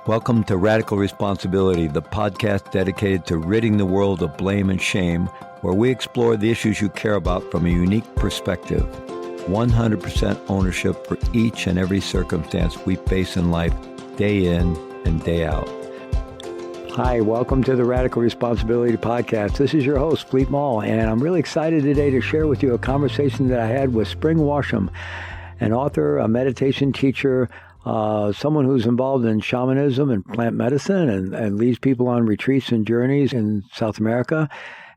Welcome to Radical Responsibility, the podcast dedicated to ridding the world of blame and shame, where we explore the issues you care about from a unique perspective. 100% ownership for each and every circumstance we face in life, day in and day out. Hi, welcome to the Radical Responsibility Podcast. This is your host, Fleet Mall, and I'm really excited today to share with you a conversation that I had with Spring Washam, an author, a meditation teacher, someone who's involved in shamanism and plant medicine and leads people on retreats and journeys in South America.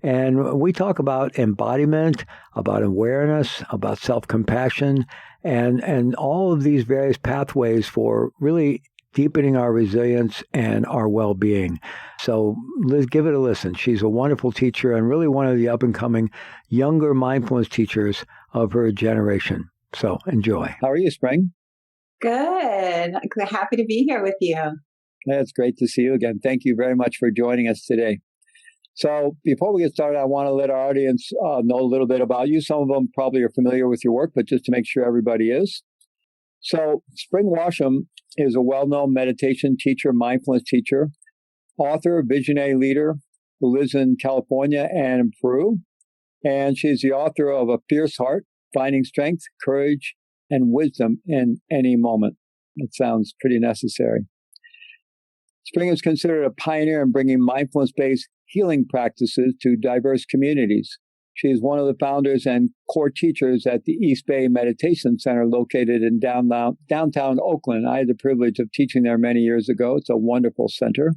And we talk about embodiment, about awareness, about self-compassion, and all of these various pathways for really deepening our resilience and our well-being. So let's give it a listen. She's a wonderful teacher and really one of the up-and-coming younger mindfulness teachers of her generation. So enjoy. How are you, Spring? Good. Happy to be here with you. Yeah, it's great to see you again. Thank you very much for joining us today. So before we get started, I want to let our audience know a little bit about you. Some of them probably are familiar with your work, but just to make sure everybody is. So Spring Washam is a well-known meditation teacher, mindfulness teacher, author, visionary leader who lives in California and in Peru. And she's the author of A Fierce Heart, Finding Strength, Courage, and Wisdom in Any Moment. It sounds pretty necessary. Spring is considered a pioneer in bringing mindfulness-based healing practices to diverse communities. She is one of the founders and core teachers at the East Bay Meditation Center located in downtown Oakland. I had the privilege of teaching there many years ago. It's a wonderful center.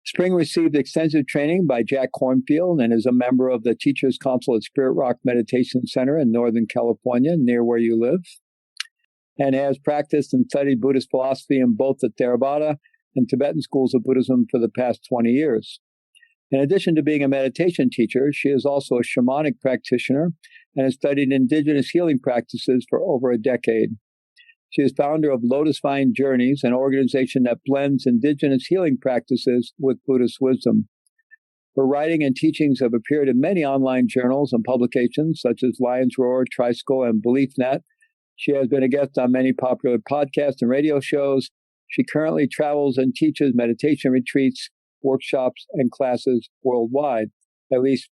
Spring received extensive training by Jack Kornfield and is a member of the Teachers Council at Spirit Rock Meditation Center in Northern California, near where you live, and has practiced and studied Buddhist philosophy in both the Theravada and Tibetan schools of Buddhism for the past 20 years. In addition to being a meditation teacher, she is also a shamanic practitioner and has studied indigenous healing practices for over a decade. She is founder of Lotus Vine Journeys, an organization that blends indigenous healing practices with Buddhist wisdom. Her writing and teachings have appeared in many online journals and publications such as Lion's Roar, Tricycle, and BeliefNet. She has been a guest on many popular podcasts and radio shows. She currently travels and teaches meditation retreats, workshops, and classes worldwide, at least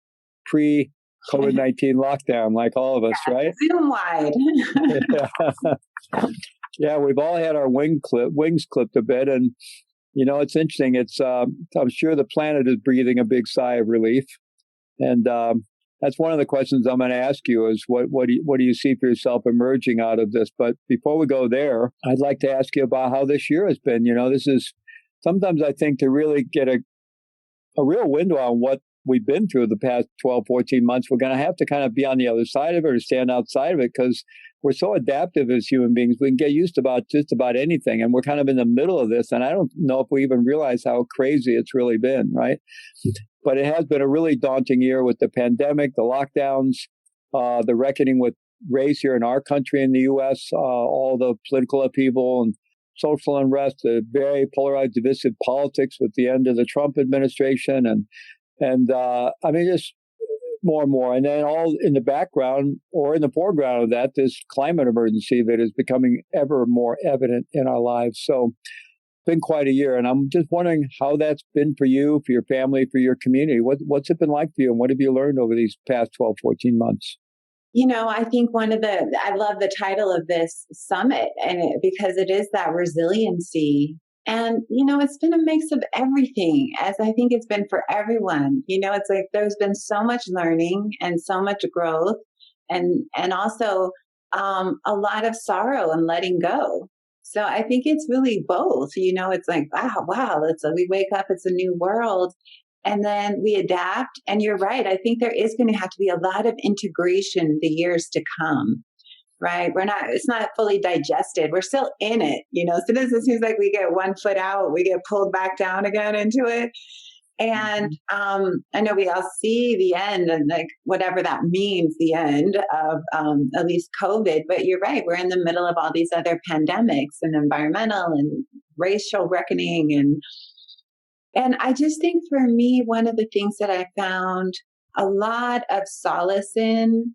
pre-COVID-19 lockdown, like all of us, right? Zoom-wide. Yeah, we've all had our wings clipped a bit. And, you know, it's interesting. I'm sure the planet is breathing a big sigh of relief. And that's one of the questions I'm going to ask you is what do you see for yourself emerging out of this? But before we go there, I'd like to ask you about how this year has been. You know, this is sometimes I think to really get a real window on what we've been through the past 12, 14 months, we're going to have to kind of be on the other side of it or stand outside of it because we're so adaptive as human beings. We can get used to just about anything. And we're kind of in the middle of this. And I don't know if we even realize how crazy it's really been, right? But it has been a really daunting year with the pandemic, the lockdowns, the reckoning with race here in our country in the U.S., all the political upheaval and social unrest, the very polarized, divisive politics with the end of the Trump administration. And I mean, just more and more. And then all in the background or in the foreground of that, this climate emergency that is becoming ever more evident in our lives. So it's been quite a year. And I'm just wondering how that's been for you, for your family, for your community. What's it been like for you? And what have you learned over these past 12, 14 months? You know, I think I love the title of this summit because it is that resiliency. And, you know, it's been a mix of everything, as I think it's been for everyone. You know, it's like there's been so much learning and so much growth and also a lot of sorrow and letting go. So I think it's really both. You know, it's like, wow, we wake up, it's a new world. And then we adapt. And you're right. I think there is going to have to be a lot of integration the years to come. Right. It's not fully digested. We're still in it. You know, as soon as it seems like we get one foot out, we get pulled back down again into it. And I know we all see the end and like whatever that means, the end of at least COVID. But you're right. We're in the middle of all these other pandemics and environmental and racial reckoning. And I just think for me, one of the things that I found a lot of solace in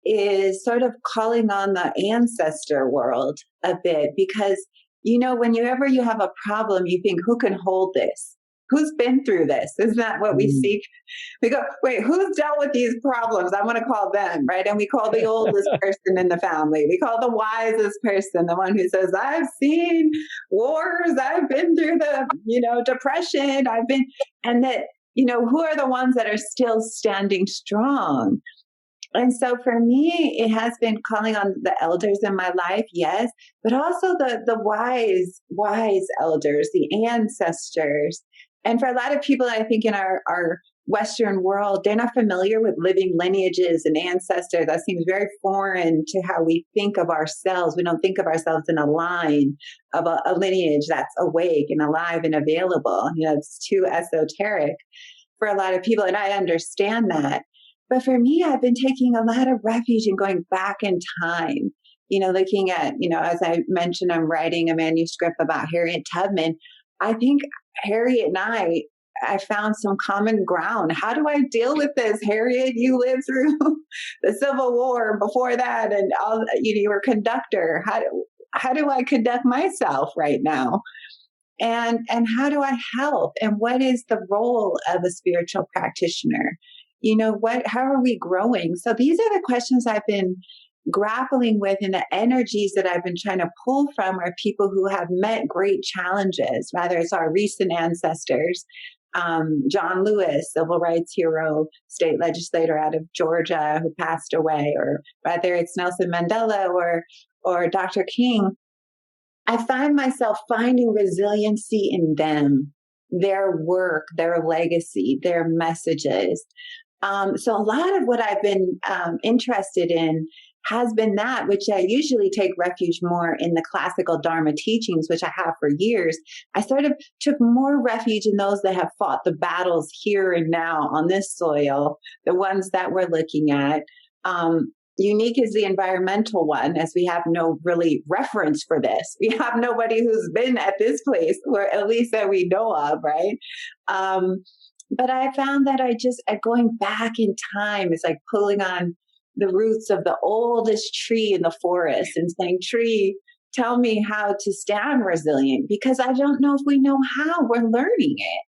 is sort of calling on the ancestor world a bit, because whenever you have a problem, you think, who can hold this? Who's been through this? Isn't that what we seek? We go, wait, who's dealt with these problems? I want to call them, right? And we call the oldest person in the family. We call the wisest person, the one who says, I've seen wars. I've been through the, depression. And that, who are the ones that are still standing strong? And so for me, it has been calling on the elders in my life, yes, but also the wise elders, the ancestors. And for a lot of people, I think in our Western world, they're not familiar with living lineages and ancestors. That seems very foreign to how we think of ourselves. We don't think of ourselves in a line of a lineage that's awake and alive and available. It's too esoteric for a lot of people. And I understand that. But for me, I've been taking a lot of refuge in going back in time, looking at, as I mentioned, I'm writing a manuscript about Harriet Tubman. I think Harriet and I found some common ground. How do I deal with this? Harriet, you lived through the Civil War before that, and all, you were a conductor. How do I conduct myself right now? And how do I help? And what is the role of a spiritual practitioner? How are we growing? So these are the questions I've been grappling with, and the energies that I've been trying to pull from are people who have met great challenges, whether it's our recent ancestors, John Lewis, civil rights hero, state legislator out of Georgia who passed away, or whether it's Nelson Mandela or Dr. King. I find myself finding resiliency in them, their work, their legacy, their messages. So a lot of what I've been interested in has been that, which I usually take refuge more in the classical Dharma teachings, which I have for years. I sort of took more refuge in those that have fought the battles here and now on this soil, the ones that we're looking at. Unique is the environmental one, as we have no really reference for this. We have nobody who's been at this place, or at least that we know of, right? But I found that going back in time is like pulling on the roots of the oldest tree in the forest and saying, tree, tell me how to stand resilient, because I don't know if we know how. We're learning it.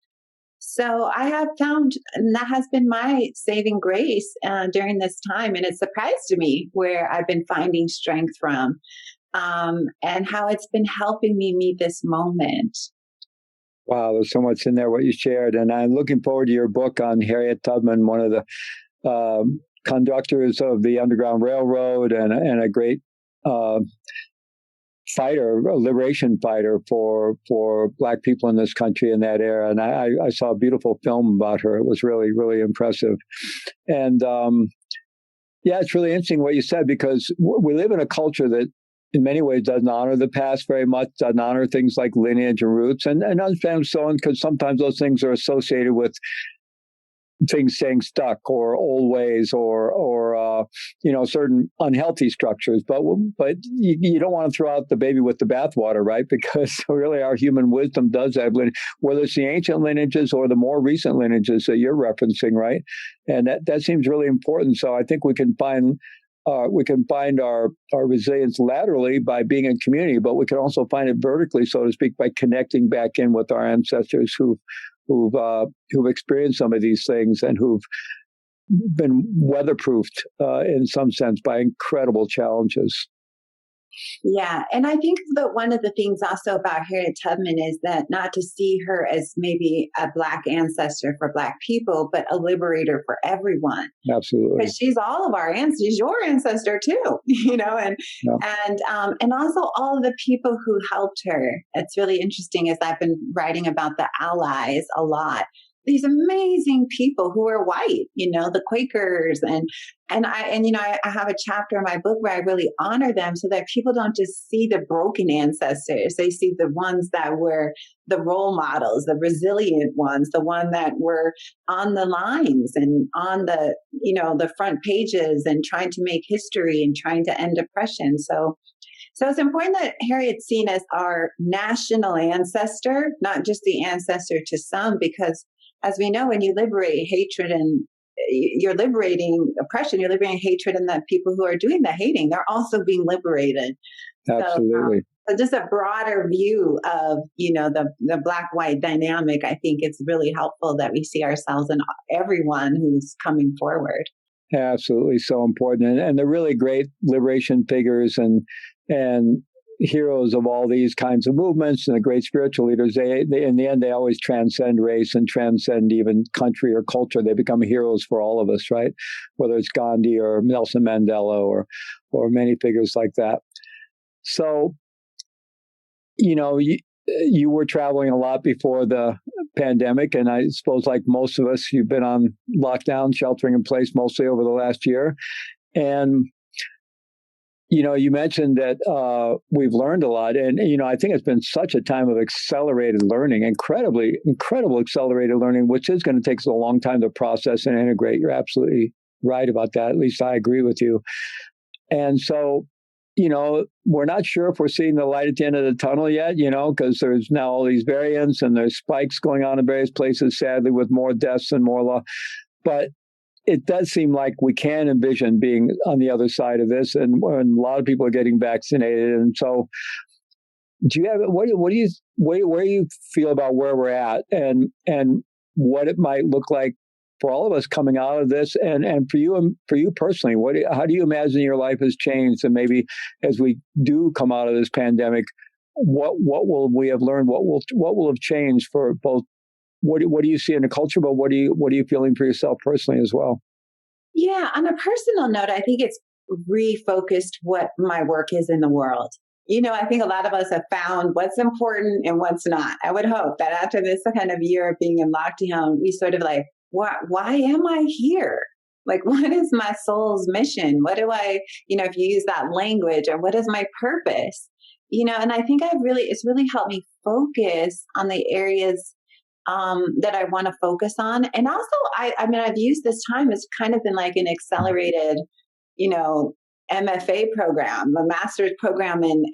So I have found, and that has been my saving grace during this time. And it surprised me where I've been finding strength from and how it's been helping me meet this moment. Wow, there's so much in there, what you shared. And I'm looking forward to your book on Harriet Tubman, one of the conductors of the Underground Railroad and a great fighter, a liberation fighter for Black people in this country in that era. And I saw a beautiful film about her. It was really, really impressive. And it's really interesting what you said, because we live in a culture that in many ways doesn't honor the past very much, doesn't honor things like lineage and roots, and understand so on, because sometimes those things are associated with things staying stuck or old ways or certain unhealthy structures. But you don't want to throw out the baby with the bathwater, right? Because really our human wisdom does have lineage, whether it's the ancient lineages or the more recent lineages that you're referencing, right? And that seems really important. So I think we can find our resilience laterally by being in community, but we can also find it vertically, so to speak, by connecting back in with our ancestors who've experienced some of these things and who've been weatherproofed in some sense by incredible challenges. Yeah. And I think that one of the things also about Harriet Tubman is that not to see her as maybe a Black ancestor for Black people, but a liberator for everyone. Absolutely. Because she's all of our ancestors, she's your ancestor too, and also all of the people who helped her. It's really interesting as I've been writing about the allies a lot. These amazing people who are white, the Quakers, and I have a chapter in my book where I really honor them, so that people don't just see the broken ancestors. They see the ones that were the role models, the resilient ones, the one that were on the lines and on the front pages and trying to make history and trying to end oppression. So it's important that Harriet's seen as our national ancestor, not just the ancestor to some, because as we know, when you liberate hatred and you're liberating oppression, you're liberating hatred, and the people who are doing the hating, they're also being liberated. Absolutely. So just a broader view of, the black-white dynamic, I think it's really helpful that we see ourselves in everyone who's coming forward. Absolutely. So important. And they're really great liberation figures and heroes of all these kinds of movements, and the great spiritual leaders. They in the end, they always transcend race and transcend even country or culture. They become heroes for all of us, right? Whether it's Gandhi or Nelson Mandela or many figures like that. So, you were traveling a lot before the pandemic, and I suppose, like most of us, you've been on lockdown, sheltering in place mostly over the last year. And you mentioned that we've learned a lot, and I think it's been such a time of accelerated learning, incredible accelerated learning, which is going to take us a long time to process and integrate. You're absolutely right about that. At least I agree with you. And so, we're not sure if we're seeing the light at the end of the tunnel yet, because there's now all these variants and there's spikes going on in various places, sadly, with more deaths and more loss. But it does seem like we can envision being on the other side of this, and a lot of people are getting vaccinated. And so, do you have where do you feel about where we're at, and what it might look like for all of us coming out of this, and for you personally, how do you imagine your life has changed, and maybe as we do come out of this pandemic, what will we have learned? What will have changed for both? What do you see in the culture, but what are you feeling for yourself personally as well? Yeah, on a personal note, I think it's refocused what my work is in the world. I think a lot of us have found what's important and what's not. I would hope that after this kind of year of being in lockdown, we sort of like, why am I here? Like, what is my soul's mission? What do I, if you use that language, or what is my purpose? And I think it's really helped me focus on the areas that I want to focus on. And also, I've used this time as kind of been like an accelerated, MFA program, a master's program. And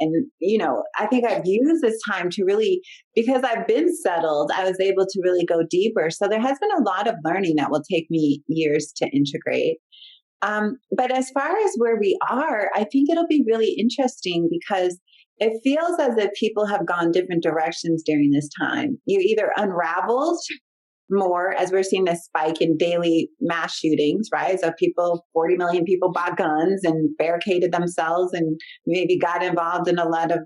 I think I've used this time to really, because I've been settled, I was able to really go deeper. So there has been a lot of learning that will take me years to integrate. But as far as where we are, I think it'll be really interesting because it feels as if people have gone different directions during this time. You either unraveled more, as we're seeing this spike in daily mass shootings, right? So 40 million people bought guns and barricaded themselves and maybe got involved in a lot of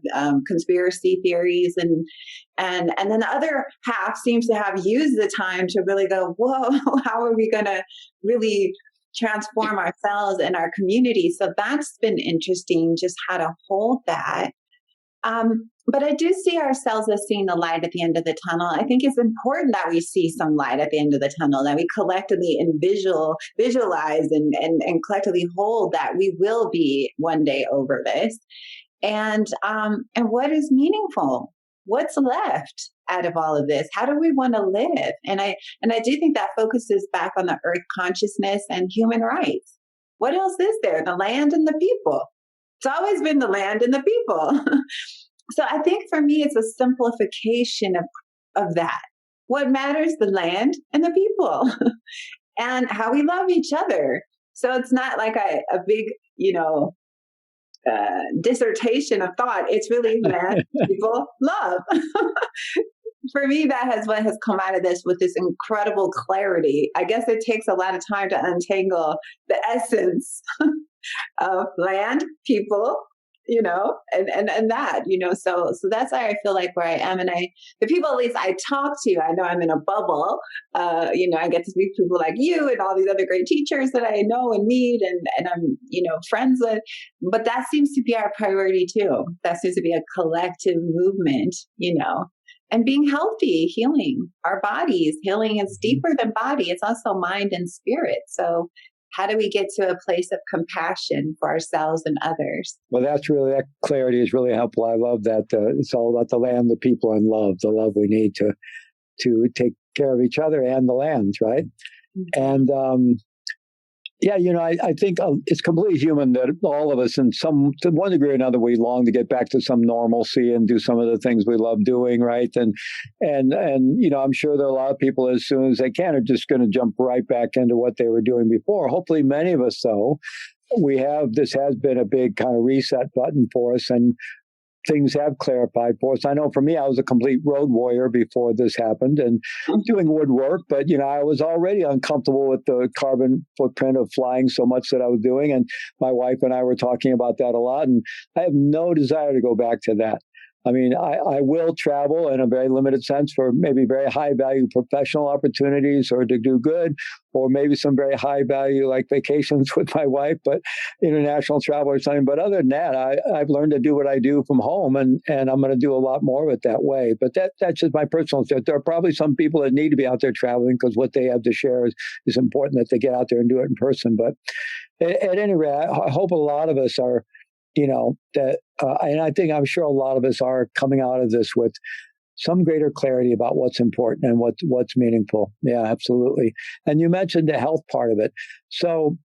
conspiracy theories. And then the other half seems to have used the time to really go, whoa, how are we going to really transform ourselves and our community? So that's been interesting, just how to hold that. But I do see ourselves as seeing the light at the end of the tunnel. I think it's important that we see some light at the end of the tunnel, that we collectively visualize and collectively hold that we will be one day over this. And what is meaningful? What's left out of all of this? How do we want to live? And I do think that focuses back on the earth consciousness and human rights. What else is there? The land and the people. It's always been the land and the people. So I think for me, it's a simplification of that. What matters, the land and the people and how we love each other. So it's not like a big, dissertation of thought. It's really land, people, love. For me, what has come out of this with this incredible clarity. I guess it takes a lot of time to untangle the essence of land, people, and that, so that's how I feel like where I am. And the people at least I talk to, I know I'm in a bubble, I get to meet people like you and all these other great teachers that I know and meet and I'm, friends with, but that seems to be our priority too. That seems to be a collective movement, and being healthy, healing our bodies. Healing is deeper than body. It's also mind and spirit. So how do we get to a place of compassion for ourselves and others? Well, that clarity is really helpful. I love that. It's all about the land, the people, and love, the love we need to take care of each other and the land, right? Mm-hmm. And I think it's completely human that all of us, to one degree or another, we long to get back to some normalcy and do some of the things we love doing, right? And I'm sure there are a lot of people, as soon as they can, are just going to jump right back into what they were doing before. Hopefully, many of us, though, this has been a big kind of reset button for us, and things have clarified for us. I know for me, I was a complete road warrior before this happened and doing woodwork, but, I was already uncomfortable with the carbon footprint of flying so much that I was doing. And my wife and I were talking about that a lot. And I have no desire to go back to that. I mean, I will travel in a very limited sense for maybe very high value professional opportunities or to do good, or maybe some very high value like vacations with my wife, but international travel or something. But other than that, I've learned to do what I do from home, and I'm going to do a lot more of it that way. But that's just my personal stuff. There are probably some people that need to be out there traveling because what they have to share is important, that they get out there and do it in person. But at any rate, I hope a lot of us are, and I'm sure a lot of us are coming out of this with some greater clarity about what's important and what's meaningful. Yeah, absolutely. And you mentioned the health part of it. So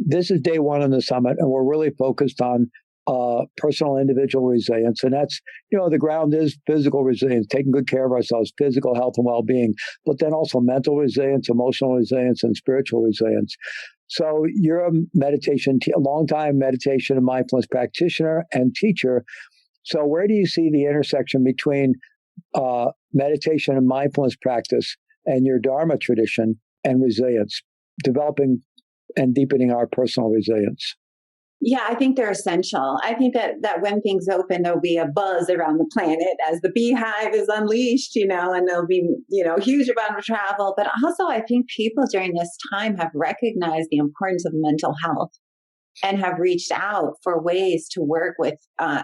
this is day one on the summit, and we're really focused on personal individual resilience. And that's, the ground is physical resilience, taking good care of ourselves, physical health and well-being, but then also mental resilience, emotional resilience, and spiritual resilience. So you're a long-time meditation and mindfulness practitioner and teacher. So where do you see the intersection between meditation and mindfulness practice and your Dharma tradition and resilience, developing and deepening our personal resilience? Yeah, I think they're essential. I think that when things open, there'll be a buzz around the planet as the beehive is unleashed, and there'll be, huge amount of travel. But also, I think people during this time have recognized the importance of mental health and have reached out for ways to work with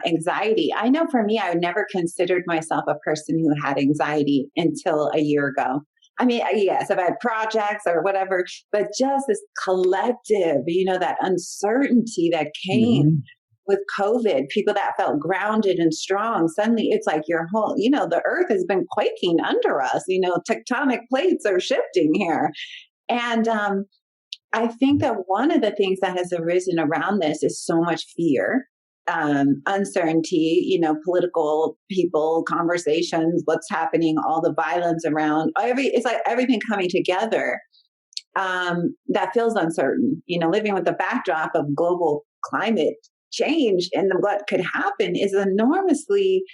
anxiety. I know for me, I never considered myself a person who had anxiety until a year ago. I mean, yes, I've had projects or whatever, but just this collective, that uncertainty that came with COVID, people that felt grounded and strong, suddenly it's like your whole, the earth has been quaking under us, tectonic plates are shifting here. And I think that one of the things that has arisen around this is so much fear. Uncertainty, political people, conversations, what's happening, all the violence around, it's like everything coming together that feels uncertain. Living with the backdrop of global climate change and what could happen is enormously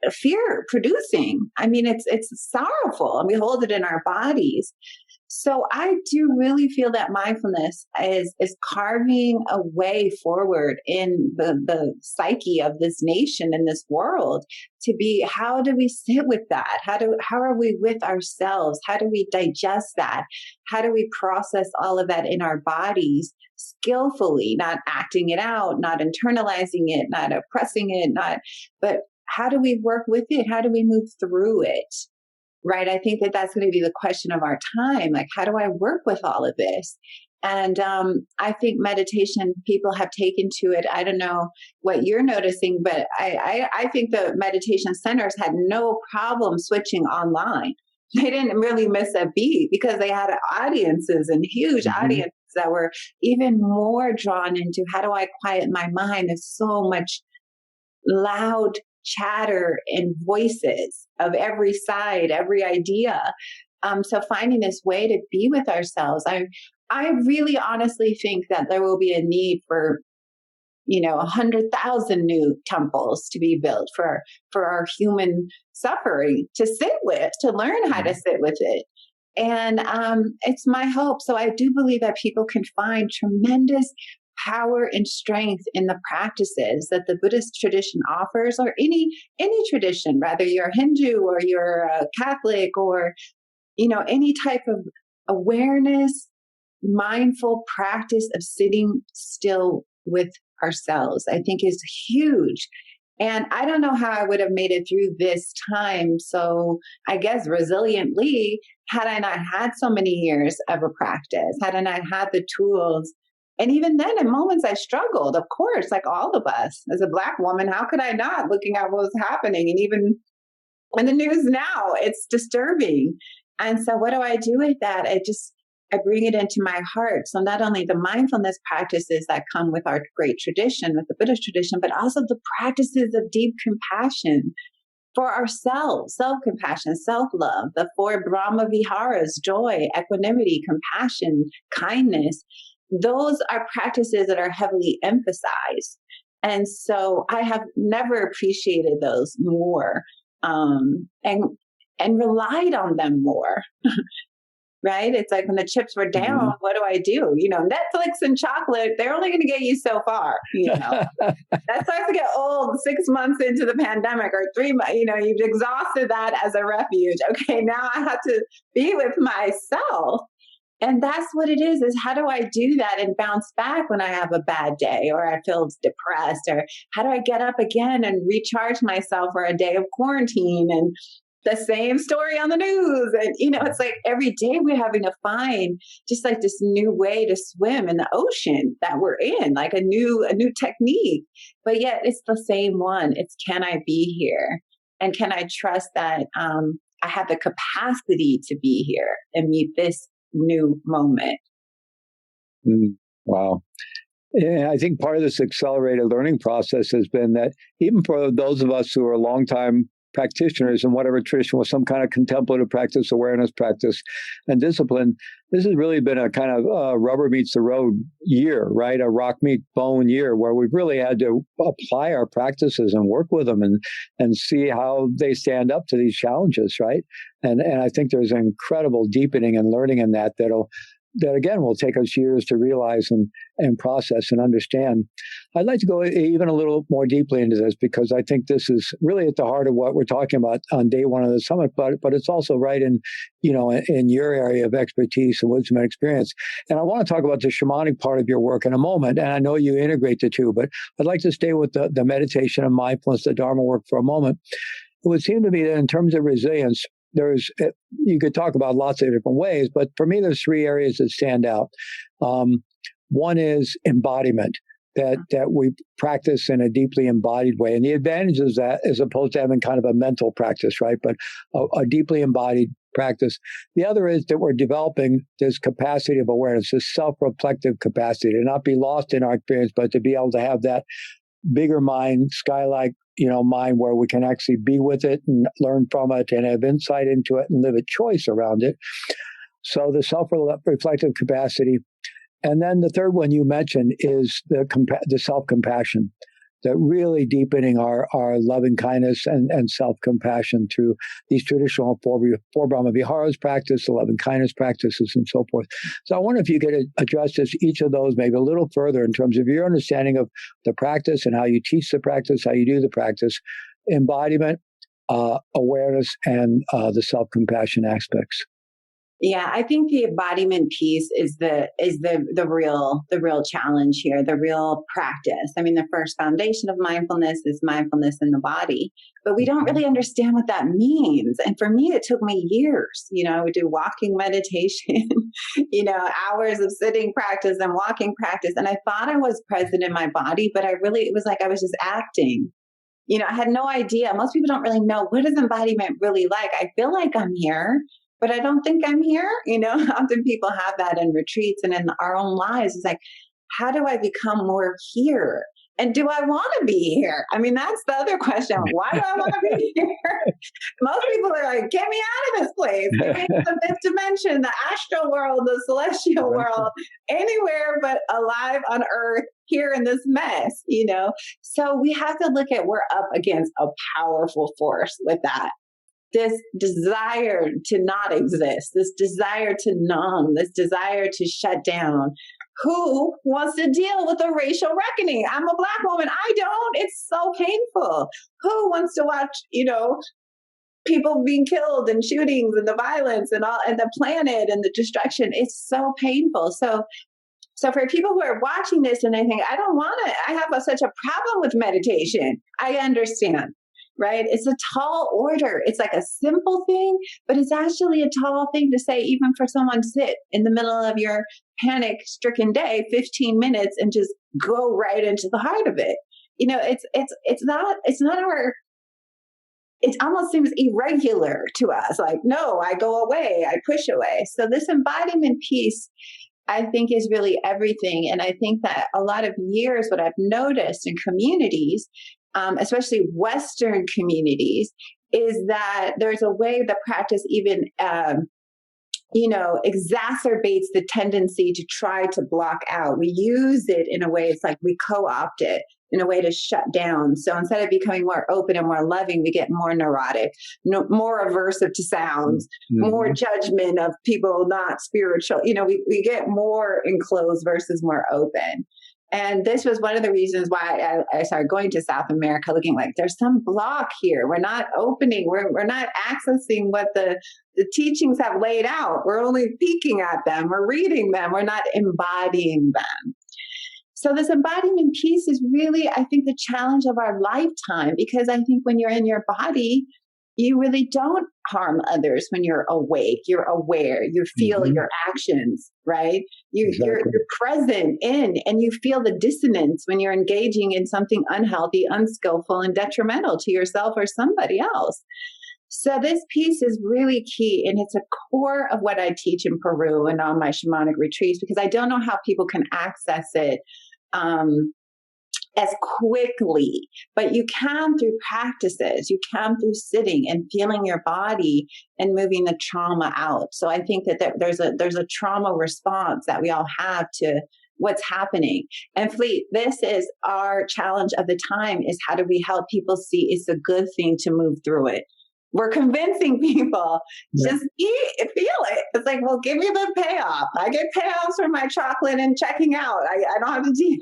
fear producing. I mean, it's sorrowful, and we hold it in our bodies. So I do really feel that mindfulness is carving a way forward in the psyche of this nation and this world to be, how do we sit with that? How are we with ourselves? How do we digest that? How do we process all of that in our bodies skillfully, not acting it out, not internalizing it, not oppressing it, but how do we work with it? How do we move through it? Right. I think that that's going to be the question of our time. Like, how do I work with all of this? And I think meditation, people have taken to it. I don't know what you're noticing, but I think the meditation centers had no problem switching online. They didn't really miss a beat because they had audiences and huge audiences that were even more drawn into, how do I quiet my mind? There's so much loud chatter and voices of every side, every idea. So finding this way to be with ourselves, I really honestly think that there will be a need for, 100,000 new temples to be built for our human suffering to sit with, to learn how to sit with it. And it's my hope. So I do believe that people can find tremendous power and strength in the practices that the Buddhist tradition offers, or any tradition, whether you're Hindu or you're a Catholic, or any type of awareness, mindful practice of sitting still with ourselves, I think is huge. And I don't know how I would have made it through this time. So I guess resiliently, had I not had so many years of a practice, had I not had the tools. And even then, in moments I struggled, of course, like all of us. As a Black woman, how could I not, looking at what was happening? And even in the news now, it's disturbing. And so what do I do with that? I bring it into my heart. So not only the mindfulness practices that come with our great tradition, with the Buddhist tradition, but also the practices of deep compassion for ourselves, self-compassion, self-love, the four Brahma Viharas, joy, equanimity, compassion, kindness. those are practices that are heavily emphasized. And so I have never appreciated those more, and relied on them more. Right? It's like when the chips were down, what do I do? Netflix and chocolate, they're only going to get you so far. That starts to get old 6 months into the pandemic or 3 months. You've exhausted that as a refuge. Okay, now I have to be with myself. And that's what it is how do I do that and bounce back when I have a bad day or I feel depressed? Or how do I get up again and recharge myself for a day of quarantine and the same story on the news? And, it's like every day we're having to find just like this new way to swim in the ocean that we're in, like a new technique. But yet it's the same one. It's, can I be here? And can I trust that I have the capacity to be here and meet this new moment? Wow. Yeah, I think part of this accelerated learning process has been that even for those of us who are longtime practitioners in whatever tradition with some kind of contemplative practice, awareness practice, and discipline, this has really been a kind of rubber meets the road year, right? A rock meets bone year where we've really had to apply our practices and work with them and see how they stand up to these challenges, right? And I think there's an incredible deepening and learning in that again will take us years to realize and process and understand. I'd like to go even a little more deeply into this because I think this is really at the heart of what we're talking about on day one of the summit, but it's also right in your area of expertise and wisdom and experience. And I want to talk about the shamanic part of your work in a moment, and I know you integrate the two, but I'd like to stay with the meditation and mindfulness, the Dharma work for a moment. It would seem to me that in terms of resilience, you could talk about lots of different ways, but for me, there's 3 areas that stand out. One is embodiment, that we practice in a deeply embodied way. And the advantage is that as opposed to having kind of a mental practice, right? But a deeply embodied practice. The other is that we're developing this capacity of awareness, this self-reflective capacity to not be lost in our experience, but to be able to have that bigger mind, sky-like, mind where we can actually be with it and learn from it and have insight into it and live a choice around it. So the self-reflective capacity. And then the third one you mentioned is the self-compassion, that really deepening our loving kindness and self-compassion through these traditional four Brahma Viharas practice, the loving kindness practices, and so forth. So I wonder if you could address each of those maybe a little further in terms of your understanding of the practice and how you teach the practice, how you do the practice, embodiment, awareness, and the self-compassion aspects. Yeah, I think the embodiment piece is the real challenge here, the real practice. I mean, the first foundation of mindfulness is mindfulness in the body, but we don't really understand what that means. And for me, it took me years. I would do walking meditation, hours of sitting practice and walking practice. And I thought I was present in my body, but it was like I was just acting. I had no idea. Most people don't really know, what is embodiment really like? I feel like I'm here, but I don't think I'm here. Often people have that in retreats and in our own lives. It's like, how do I become more here? And do I want to be here? I mean, that's the other question. Why do I want to be here? Most people are like, get me out of this place. Get me to the fifth dimension, the astral world, the celestial world, anywhere but alive on earth, here in this mess, So we have to look at, we're up against a powerful force with that. This desire to not exist, this desire to numb, this desire to shut down. Who wants to deal with a racial reckoning? I'm a Black woman. I don't. It's so painful. Who wants to watch, people being killed and shootings and the violence and all, and the planet and the destruction? It's so painful. So for people who are watching this and they think, I don't want it, I have such a problem with meditation, I understand. Right? It's a tall order. It's like a simple thing, but it's actually a tall thing to say, even for someone to sit in the middle of your panic-stricken day, 15 minutes and just go right into the heart of it. It almost seems irregular to us. Like, no, I go away, I push away. So this embodiment piece, I think, is really everything. And I think that a lot of years, what I've noticed in communities, especially Western communities, is that there's a way the practice even exacerbates the tendency to try to block out. We use it in a way, it's like we co-opt it in a way to shut down. So instead of becoming more open and more loving, we get more neurotic, more aversive to sounds, more judgment of people not spiritual. We get more enclosed versus more open. And this was one of the reasons why I started going to South America, looking like there's some block here. We're not opening. We're not accessing what the teachings have laid out. We're only peeking at them. We're reading them. We're not embodying them. So this embodiment piece is really, I think, the challenge of our lifetime, because I think when you're in your body, you really don't harm others when you're awake, you're aware, you feel your actions, right? You're present in, and you feel the dissonance when you're engaging in something unhealthy, unskillful, and detrimental to yourself or somebody else. So this piece is really key, and it's a core of what I teach in Peru and on my shamanic retreats, because I don't know how people can access it as quickly, but you can through practices, you can through sitting and feeling your body and moving the trauma out. So I think that there's a trauma response that we all have to what's happening. And Fleet, this is our challenge of the time, is how do we help people see it's a good thing to move through it? We're convincing people, just feel it. It's like, well, give me the payoff. I get payoffs for my chocolate and checking out. I don't have to deal.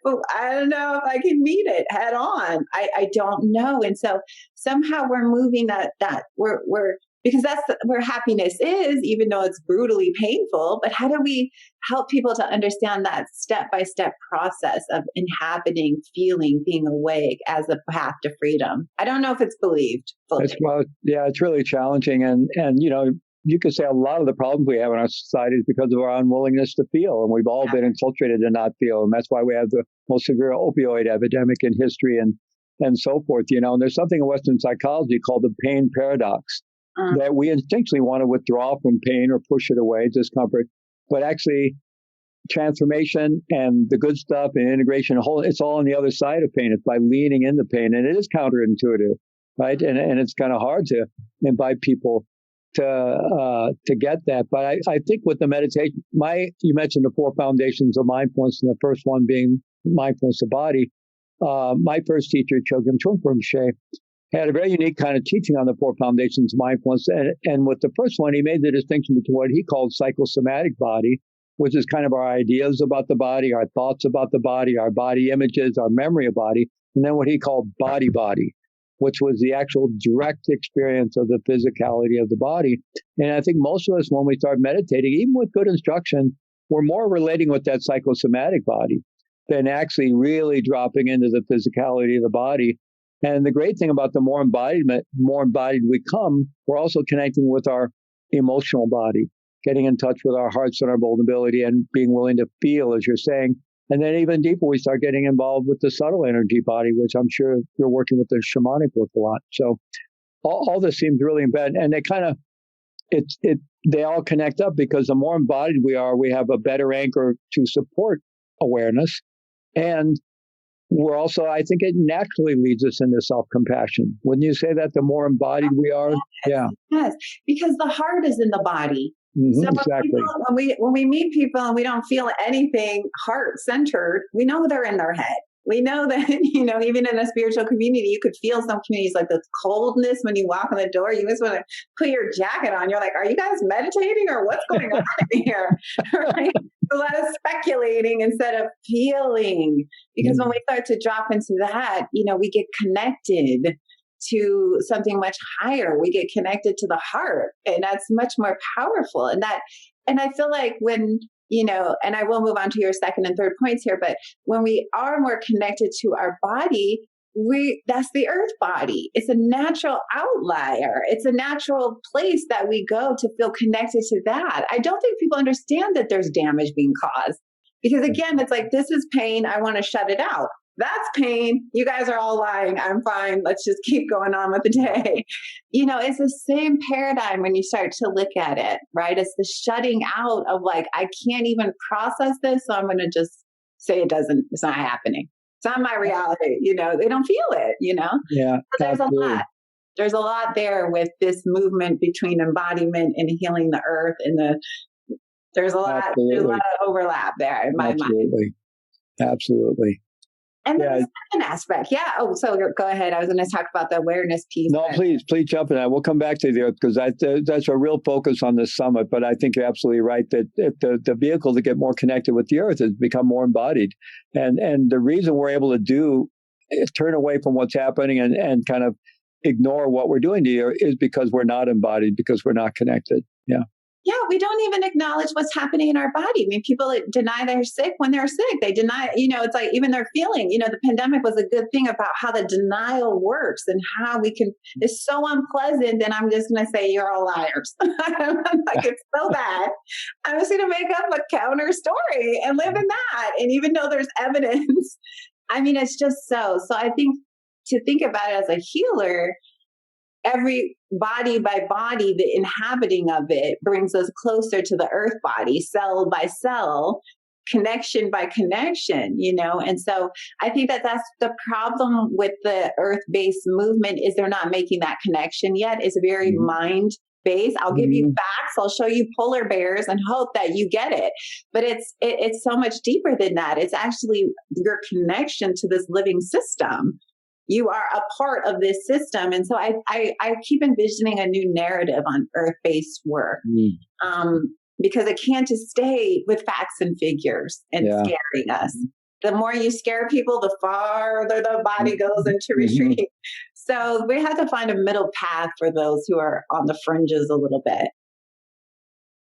But I don't know if I can meet it head on. I don't know. And so somehow we're moving that we're because that's where happiness is, even though it's brutally painful. But how do we help people to understand that step-by-step process of inhabiting, feeling, being awake as a path to freedom? I don't know if it's believed fully. It's really challenging. And you could say a lot of the problems we have in our society is because of our unwillingness to feel. And we've all been enculturated to not feel. And that's why we have the most severe opioid epidemic in history and so forth. And there's something in Western psychology called the pain paradox. That we instinctually want to withdraw from pain or push it away, discomfort. But actually, transformation and the good stuff and integration, it's all on the other side of pain. It's by leaning into pain. And it is counterintuitive, right? And it's kind of hard to invite people to get that. But I think with the meditation, you mentioned the 4 foundations of mindfulness, and the first one being mindfulness of body. My first teacher, Chogyam Trungpa, had a very unique kind of teaching on the 4 foundations of mindfulness. And with the first one, he made the distinction between what he called psychosomatic body, which is kind of our ideas about the body, our thoughts about the body, our body images, our memory of body, and then what he called body, which was the actual direct experience of the physicality of the body. And I think most of us, when we start meditating, even with good instruction, we're more relating with that psychosomatic body than actually really dropping into the physicality of the body. And the great thing about the more embodied we come, we're also connecting with our emotional body, getting in touch with our hearts and our vulnerability and being willing to feel, as you're saying. And then even deeper, we start getting involved with the subtle energy body, which I'm sure you're working with the shamanic work a lot. So all this seems really embedded. And they all connect up, because the more embodied we are, we have a better anchor to support awareness. And we're also, I think it naturally leads us into self-compassion. Wouldn't you say that the more embodied we are? Yes, because the heart is in the body. So exactly. When we meet people and we don't feel anything heart-centered, we know they're in their head. We know that, even in a spiritual community, you could feel some communities like the coldness when you walk in the door. You just want to put your jacket on. You're like, are you guys meditating or what's going on here? Right? A lot of speculating instead of feeling. Because when we start to drop into that, we get connected to something much higher. We get connected to the heart, and that's much more powerful. And I feel like when, and I will move on to your second and third points here, but when we are more connected to our body, that's the earth body. It's a natural outlier. It's a natural place that we go to feel connected to that. I don't think people understand that there's damage being caused, because again, it's like, this is pain. I want to shut it out. That's pain. You guys are all lying. I'm fine. Let's just keep going on with the day. It's the same paradigm when you start to look at it, right? It's the shutting out of like, I can't even process this, so I'm going to just say it's not happening. It's not my reality. They don't feel it, Yeah. So there's a lot. there's a lot there with this movement between embodiment and healing the earth, and there's a lot of overlap there in my mind. Absolutely. And then the second aspect, Oh, so go ahead. I was going to talk about the awareness piece. No, please jump in. We'll come back to the earth because that's a real focus on this summit. But I think you're absolutely right that the vehicle to get more connected with the earth has become more embodied, and the reason we're able to turn away from what's happening and kind of ignore what we're doing to the is because we're not embodied, because we're not connected. Yeah, we don't even acknowledge what's happening in our body. I mean, people deny they're sick when they're sick. They deny, it's like even their feeling, the pandemic was a good thing about how the denial works and how it's so unpleasant. And I'm just going to say, you're all liars. Like, it's so bad. I'm just going to make up a counter story and live in that. And even though there's evidence, I mean, it's just so I think to think about it as a healer, every body by body, the inhabiting of it brings us closer to the earth body, cell by cell, connection by connection, And so I think that's the problem with the earth-based movement is they're not making that connection yet. It's very mind-based. I'll give you facts. I'll show you polar bears and hope that you get it. But it's so much deeper than that. It's actually your connection to this living system. You are a part of this system. And so I keep envisioning a new narrative on earth-based work because it can't just stay with facts and figures and scaring us. The more you scare people, the farther the body goes into retreat. So we have to find a middle path for those who are on the fringes a little bit.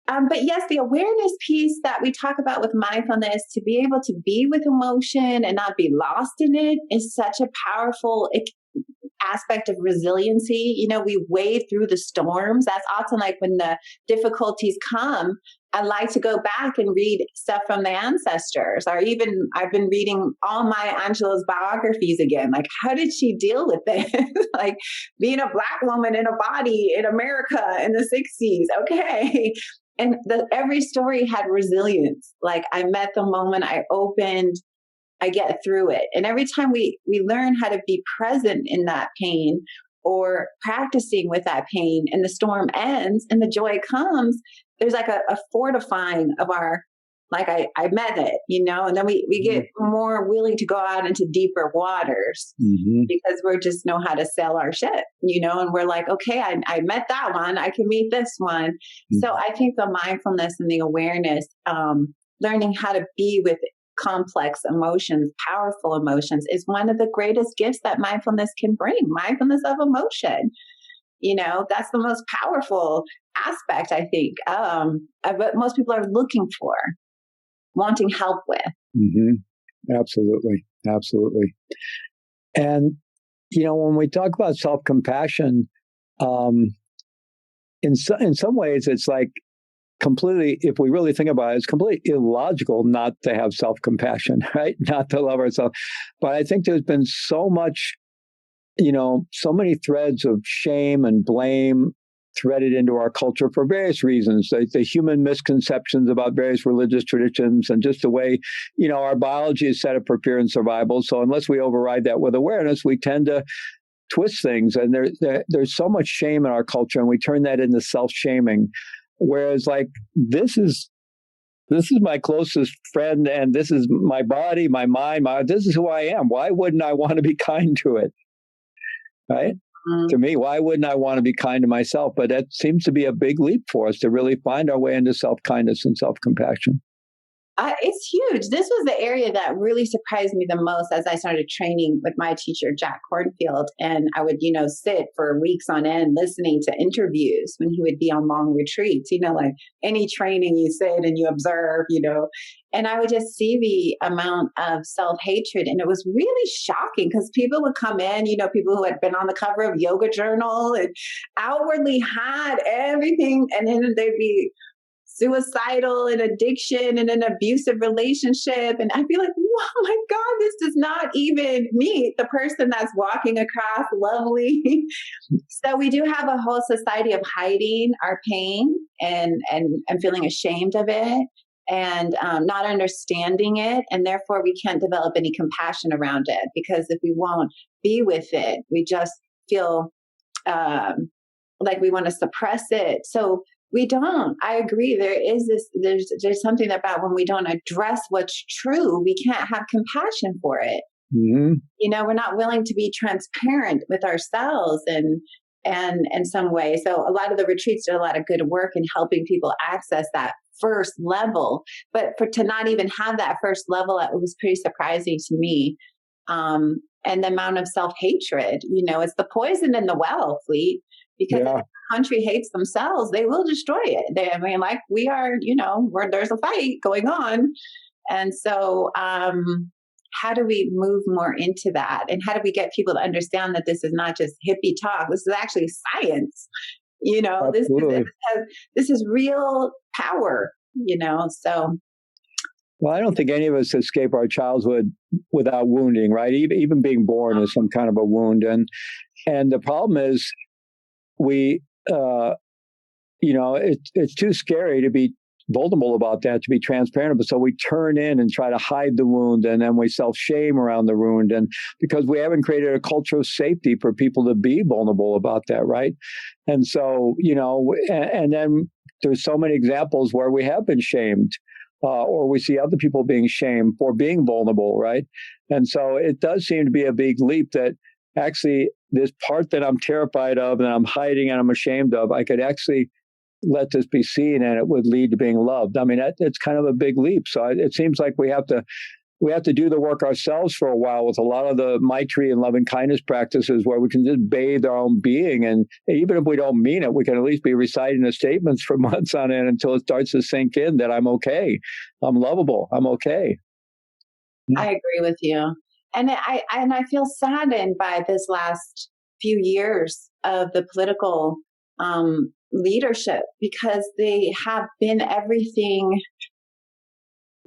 But yes, the awareness piece that we talk about with mindfulness, to be able to be with emotion and not be lost in it, is such a powerful aspect of resiliency. We wade through the storms. That's often like when the difficulties come, I like to go back and read stuff from the ancestors, or even I've been reading all my Angelo's biographies again. Like, how did she deal with this? Like being a Black woman in a body in America in the 60s. Okay. And every story had resilience. Like, I met the moment, I opened, I get through it. And every time we learn how to be present in that pain or practicing with that pain, and the storm ends and the joy comes, there's like a fortifying of our, like, I met it, and then we get more willing to go out into deeper waters because we just know how to sail our ship, and we're like, okay, I met that one, I can meet this one. So I think the mindfulness and the awareness, learning how to be with complex emotions, powerful emotions, is one of the greatest gifts that mindfulness can bring. Mindfulness of emotion. That's the most powerful aspect, I think, but most people are looking for, wanting help with. Absolutely. And, when we talk about self-compassion, in some ways, it's like completely, if we really think about it, it's completely illogical not to have self-compassion, right? Not to love ourselves. But I think there's been so much, so many threads of shame and blame threaded into our culture for various reasons. The human misconceptions about various religious traditions and just the way, our biology is set up for fear and survival. So unless we override that with awareness, we tend to twist things. And there's so much shame in our culture, and we turn that into self-shaming. Whereas, like, this is my closest friend, and this is my body, my mind, this is who I am. Why wouldn't I want to be kind to it? Right? To me, why wouldn't I want to be kind to myself? But that seems to be a big leap for us to really find our way into self-kindness and self-compassion. It's huge. This was the area that really surprised me the most as I started training with my teacher, Jack Cornfield. And I would, sit for weeks on end listening to interviews when he would be on long retreats, like any training you sit and you observe, and I would just see the amount of self-hatred. And it was really shocking because people would come in, people who had been on the cover of Yoga Journal and outwardly had everything. And then they'd be suicidal and addiction and an abusive relationship. And I'd be like, oh my God, this does not even meet the person that's walking across lovely. So we do have a whole society of hiding our pain and feeling ashamed of it and not understanding it. And therefore we can't develop any compassion around it, because if we won't be with it, we just feel like we want to suppress it. So we don't. I agree. There is this. There's something about when we don't address what's true, we can't have compassion for it. Mm-hmm. We're not willing to be transparent with ourselves and in some way. So a lot of the retreats did a lot of good work in helping people access that first level. But to not even have that first level, it was pretty surprising to me. And the amount of self-hatred, it's the poison in the well, Fleet, because if the country hates themselves, they will destroy it. Like we are, where there's a fight going on. And so, how do we move more into that? And how do we get people to understand that this is not just hippie talk? This is actually science. This is real power, so. Well, I don't think any of us escape our childhood without wounding, right? Even being born is some kind of a wound. And the problem is it's too scary to be vulnerable about that, to be transparent. But so we turn in and try to hide the wound, and then we self-shame around the wound. And because we haven't created a culture of safety for people to be vulnerable about that, right? And so, and then there's so many examples where we have been shamed. Or we see other people being shamed for being vulnerable, right? And so it does seem to be a big leap that actually this part that I'm terrified of and I'm hiding and I'm ashamed of, I could actually let this be seen and it would lead to being loved. I mean, it's kind of a big leap. So it seems like we have to do the work ourselves for a while with a lot of the Maitri and loving kindness practices where we can just bathe our own being. And even if we don't mean it, we can at least be reciting the statements for months on end until it starts to sink in that I'm okay. I'm lovable. I'm okay. I agree with you. And I feel saddened by this last few years of the political leadership, because they have been everything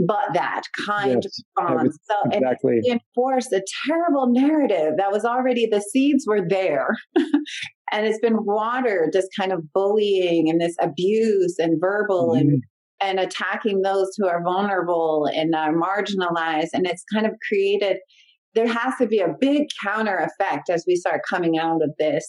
but that kind response. So exactly. It reinforced a terrible narrative that was already, the seeds were there. And it's been watered, this kind of bullying and this abuse and verbal and attacking those who are vulnerable and are marginalized. And it's kind of created, there has to be a big counter effect as we start coming out of this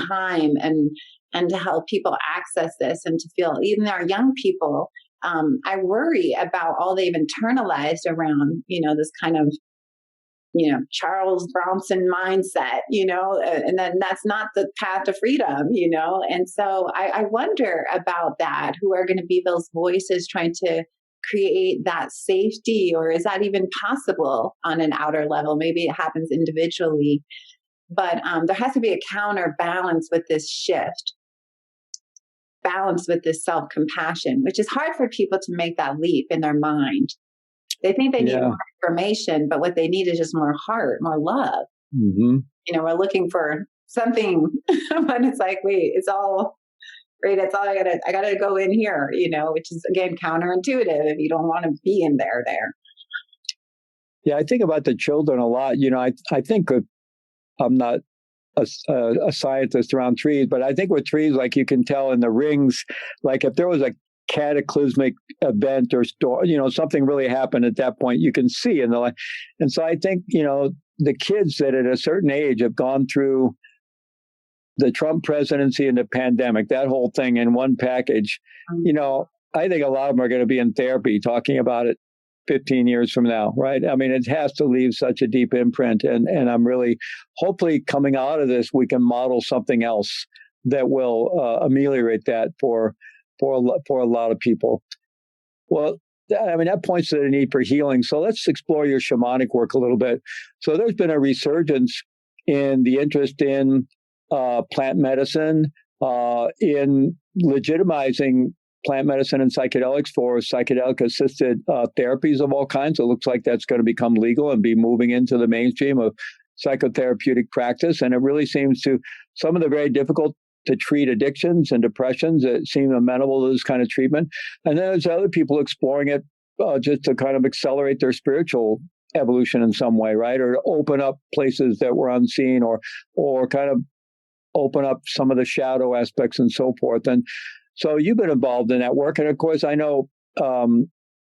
time and to help people access this and to feel, even our young people, I worry about all they've internalized around, this kind of, Charles Bronson mindset, and then that's not the path to freedom, and so I wonder about that, who are going to be those voices trying to create that safety, or is that even possible on an outer level? Maybe it happens individually, but there has to be a counterbalance with this shift. Balance with this self-compassion, which is hard for people to make that leap in their mind. They think they need more information, but what they need is just more heart, more love. Mm-hmm. We're looking for something, but it's like, wait, it's all right. That's all I gotta go in here, which is again counterintuitive if you don't want to be in there. Yeah, I think about the children a lot. I think I'm not a scientist around trees, but I think with trees, like you can tell in the rings, like if there was a cataclysmic event or storm, something really happened at that point, you can see in the light. And so I think, the kids that at a certain age have gone through the Trump presidency and the pandemic, that whole thing in one package, I think a lot of them are going to be in therapy talking about it 15 years from now, right? I mean, it has to leave such a deep imprint. And I'm really, hopefully coming out of this, we can model something else that will ameliorate that for a lot of people. Well, I mean, that points to the need for healing. So let's explore your shamanic work a little bit. So there's been a resurgence in the interest in plant medicine, in legitimizing plant medicine and psychedelics for psychedelic-assisted therapies of all kinds. It looks like that's going to become legal and be moving into the mainstream of psychotherapeutic practice. And it really seems to, some of the very difficult to treat addictions and depressions that seem amenable to this kind of treatment. And then there's other people exploring it just to kind of accelerate their spiritual evolution in some way, right? Or to open up places that were unseen, or kind of open up some of the shadow aspects and so forth. And so you've been involved in that work. And of course, I know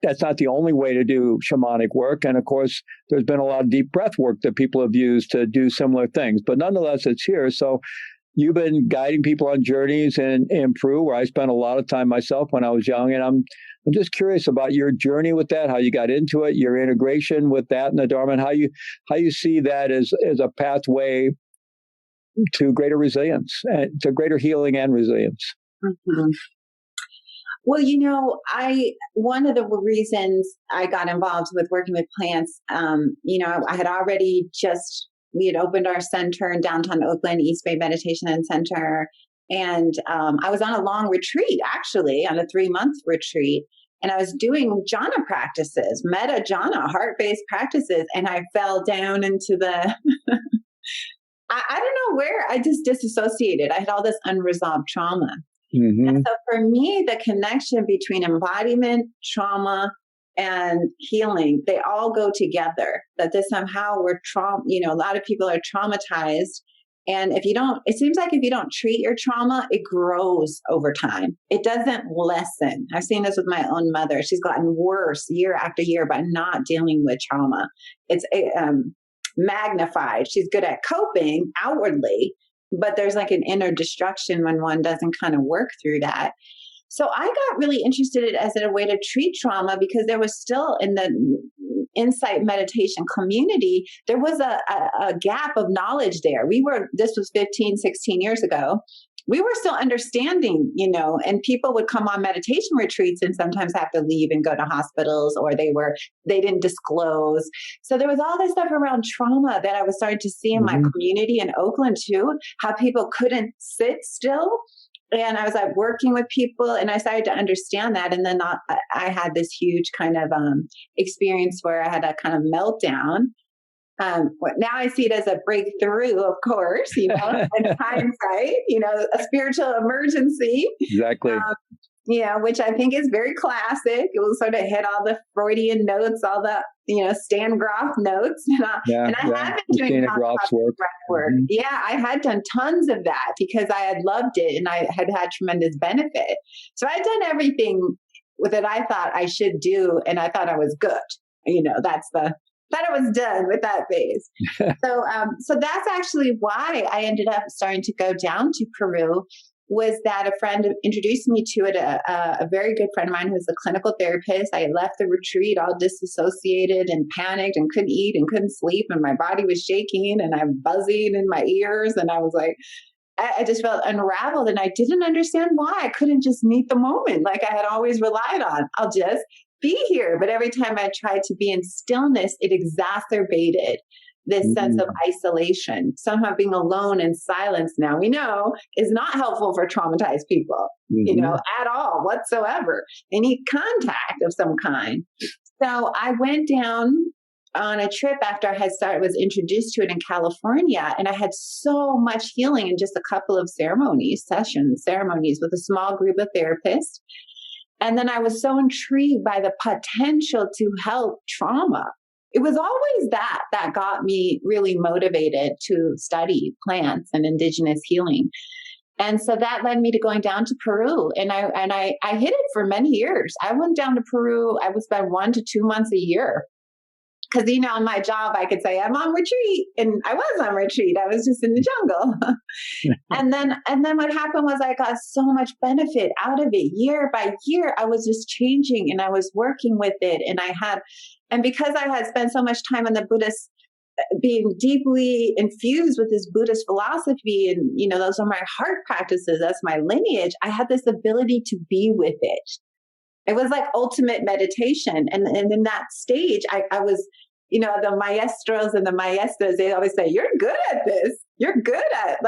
that's not the only way to do shamanic work. And of course, there's been a lot of deep breath work that people have used to do similar things. But nonetheless, it's here. So you've been guiding people on journeys in Peru, where I spent a lot of time myself when I was young. And I'm just curious about your journey with that, how you got into it, your integration with that in the Dharma, and how you see that as a pathway to greater resilience, to greater healing and resilience. Mm-hmm. Well, one of the reasons I got involved with working with plants, I had already we had opened our center in downtown Oakland, East Bay Meditation and Center. And I was on a long retreat, actually, on a 3-month retreat. And I was doing jhana practices, metta jhana, heart-based practices. And I fell down into the, I don't know where, I just disassociated. I had all this unresolved trauma. Mm-hmm. And so for me, the connection between embodiment, trauma, and healing, they all go together. That this somehow we're a lot of people are traumatized. And it seems like if you don't treat your trauma, it grows over time. It doesn't lessen. I've seen this with my own mother. She's gotten worse year after year by not dealing with trauma. It's magnified. She's good at coping outwardly, but there's like an inner destruction when one doesn't kind of work through that. So I got really interested in it as a way to treat trauma, because there was still in the insight meditation community, there was a gap of knowledge there. This was 15, 16 years ago. We were still understanding, and people would come on meditation retreats and sometimes have to leave and go to hospitals, or they didn't disclose. So there was all this stuff around trauma that I was starting to see in my community in Oakland too, how people couldn't sit still. And I was working with people, and I started to understand that. And then I had this huge kind of experience where I had a kind of meltdown. Now I see it as a breakthrough, of course, in hindsight, a spiritual emergency. Exactly. Which I think is very classic. It will sort of hit all the Freudian notes, all the, Stan Grof notes. And I have been doing breath work. Mm-hmm. Yeah, I had done tons of that because I had loved it and I had had tremendous benefit. So I'd done everything that I thought I should do, and I thought I was good. That I was done with that phase. So that's actually why I ended up starting to go down to Peru, was that a friend introduced me to it, a very good friend of mine who's a clinical therapist. I had left the retreat all disassociated and panicked and couldn't eat and couldn't sleep, and my body was shaking and I'm buzzing in my ears, and I was like, I just felt unraveled, and I didn't understand why I couldn't just meet the moment like I had always relied on. I'll just be here. But every time I tried to be in stillness, it exacerbated this sense of isolation. Somehow being alone in silence, now we know, is not helpful for traumatized people, at all whatsoever. They need contact of some kind. So I went down on a trip after I was introduced to it in California, and I had so much healing in just a couple of ceremonies with a small group of therapists. And then I was so intrigued by the potential to help trauma. It was always that got me really motivated to study plants and indigenous healing. And so that led me to going down to Peru. And I hid it for many years. I went down to Peru. I would spend 1 to 2 months a year. Because, on my job, I could say I'm on retreat, and I was on retreat. I was just in the jungle. and then what happened was I got so much benefit out of it. Year by year, I was just changing, and I was working with it. And because I had spent so much time on the Buddhist, being deeply infused with this Buddhist philosophy, and, those are my heart practices, that's my lineage, I had this ability to be with it. It was like ultimate meditation. And in that stage, I was, the maestros and the maestras, they always say, you're good at this. You're good at,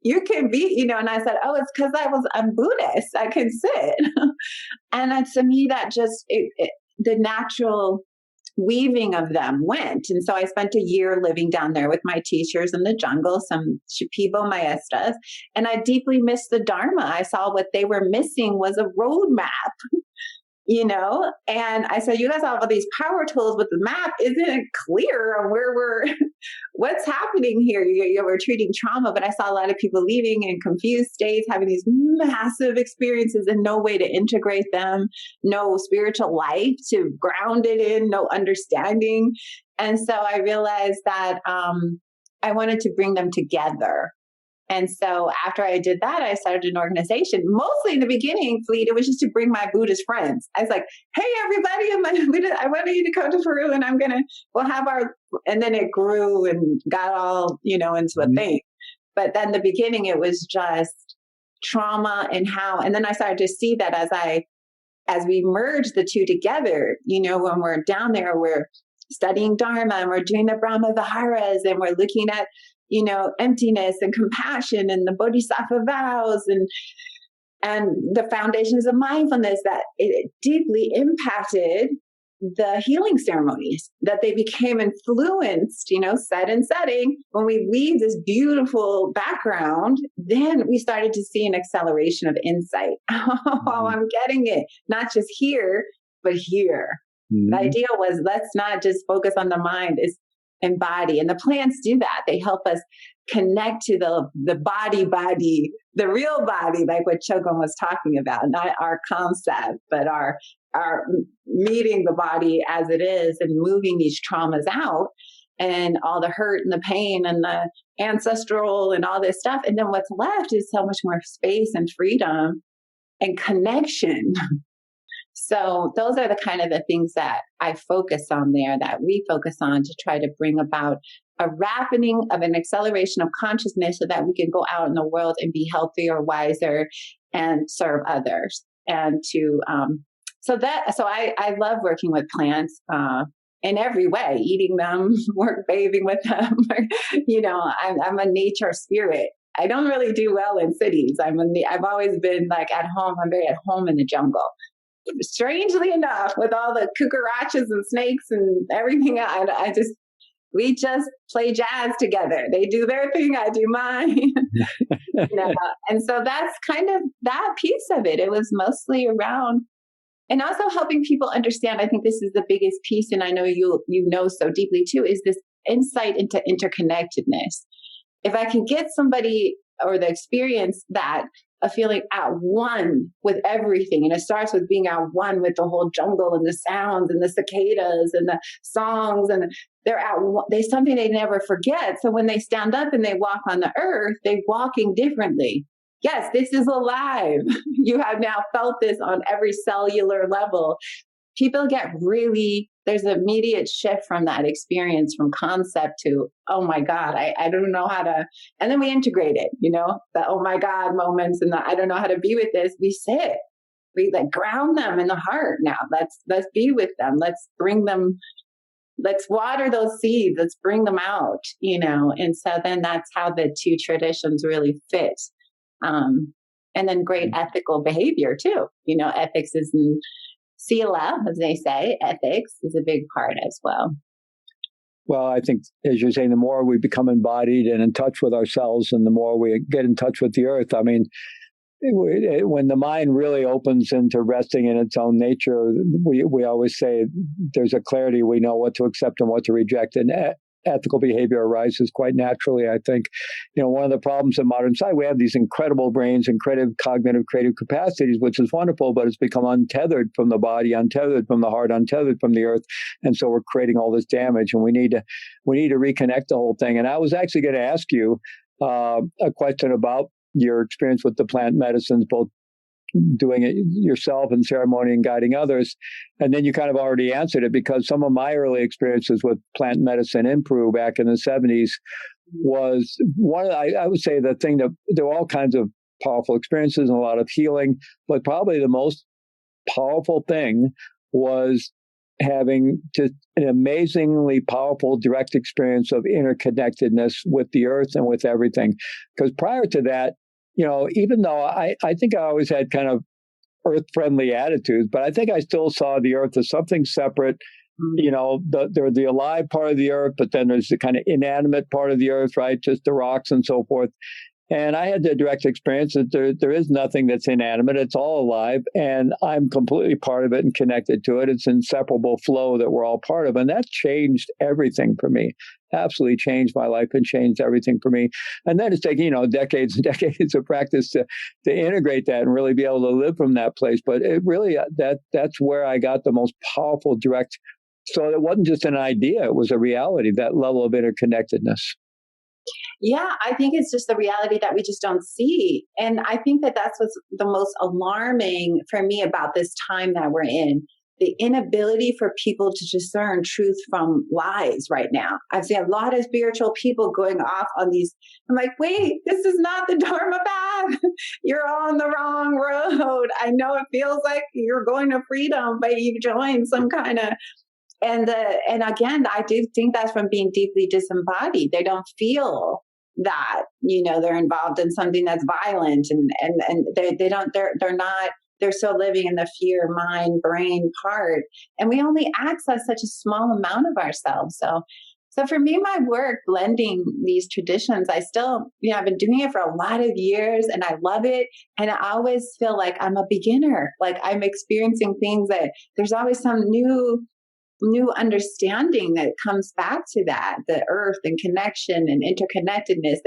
you can be, and I said, oh, it's because I'm Buddhist. I can sit. And to me, that just, the natural weaving of them went. And so I spent a year living down there with my teachers in the jungle, some Shipibo maestras, and I deeply missed the Dharma. I saw what they were missing was a roadmap, and I said, you guys have all these power tools, but the map isn't clear on what's happening here. We're treating trauma, but I saw a lot of people leaving in confused states, having these massive experiences and no way to integrate them, no spiritual life to ground it in, no understanding. And so I realized that I wanted to bring them together. And so after I did that, I started an organization. Mostly in the beginning, Fleet, it was just to bring my Buddhist friends. I was like, hey, everybody, I want you to come to Peru and we'll have and then it grew and got all, into a thing. But then the beginning, it was just trauma and then I started to see that as we merge the two together, when we're down there, we're studying Dharma and we're doing the Brahma Viharas and we're looking at, emptiness and compassion and the Bodhisattva vows and the foundations of mindfulness, that it deeply impacted the healing ceremonies, that they became influenced, set and setting. When we weave this beautiful background, then we started to see an acceleration of insight. Oh, I'm getting it. Not just here, but here. The idea was, let's not just focus on the mind, it's embody. And the plants do that. They help us connect to the body, the real body, like what Chogun was talking about, not our concept, but our meeting the body as it is and moving these traumas out and all the hurt and the pain and the ancestral and all this stuff. And then what's left is so much more space and freedom and connection. So those are the kind of the things that I focus on there, that we focus on to try to bring about a rapiding of an acceleration of consciousness so that we can go out in the world and be healthier, wiser, and serve others. And so I love working with plants in every way, eating them, bathing with them. I'm a nature spirit. I don't really do well in cities. I've always been like at home. I'm very at home in the jungle. Strangely enough, with all the cucarachas and snakes and everything, we just play jazz together. They do their thing, I do mine. And so that's kind of that piece of it. It was mostly around, and also helping people understand. I think this is the biggest piece, and I know you know so deeply too, is this insight into interconnectedness. If I can get somebody or the experience that a feeling at one with everything. And it starts with being at one with the whole jungle and the sounds and the cicadas and the songs. And there's something they never forget. So when they stand up and they walk on the earth, they're walking differently. Yes, this is alive. You have now felt this on every cellular level. People there's an immediate shift from that experience, from concept to, oh my God, I don't know how to, and then we integrate it, the oh my God moments and the I don't know how to be with this. We sit, we ground them in the heart now. Let's be with them. Let's bring them, let's water those seeds. Let's bring them out, and so then that's how the two traditions really fit. And then great ethical behavior too. Ethics is in Sila, as they say, ethics is a big part as well. Well, I think, as you're saying, the more we become embodied and in touch with ourselves and the more we get in touch with the earth, I mean, when the mind really opens into resting in its own nature, we always say there's a clarity. We know what to accept and what to reject. And ethical behavior arises quite naturally, I think. One of the problems in modern society, we have these incredible brains, incredible cognitive, creative capacities, which is wonderful, but it's become untethered from the body, untethered from the heart, untethered from the earth. And so we're creating all this damage, and we need to reconnect the whole thing. And I was actually going to ask you a question about your experience with the plant medicines, both doing it yourself in ceremony and guiding others. And then you kind of already answered it, because some of my early experiences with plant medicine in Peru back in the 70s was I would say the thing that there were all kinds of powerful experiences and a lot of healing, but probably the most powerful thing was having just an amazingly powerful direct experience of interconnectedness with the earth and with everything. Because prior to that, even though I think I always had kind of earth-friendly attitudes, but I think I still saw the earth as something separate. There's the alive part of the earth, but then there's the kind of inanimate part of the earth, right? Just the rocks and so forth. And I had the direct experience that there is nothing that's inanimate. It's all alive, and I'm completely part of it and connected to it. It's inseparable flow that we're all part of. And that changed everything for me. Absolutely changed my life and changed everything for me. And then it's taking, decades and decades of practice to integrate that and really be able to live from that place. But it really, that's where I got the most powerful direct. So it wasn't just an idea, it was a reality, that level of interconnectedness. Yeah, I think it's just the reality that we just don't see. And I think that that's what's the most alarming for me about this time that we're in. The inability for people to discern truth from lies right now. I've seen a lot of spiritual people going off on these. I'm like, wait, this is not the Dharma path. You're on the wrong road. I know it feels like you're going to freedom, but you've joined some kind of and again, I do think that's from being deeply disembodied. They don't feel that they're involved in something that's violent, and they don't they're not they're still living in the fear mind brain part, and we only access such a small amount of ourselves. So for me, my work blending these traditions, I still, I've been doing it for a lot of years and I love it. And I always feel like I'm a beginner, like I'm experiencing things that there's always some new understanding that comes back to that, the earth and connection and interconnectedness,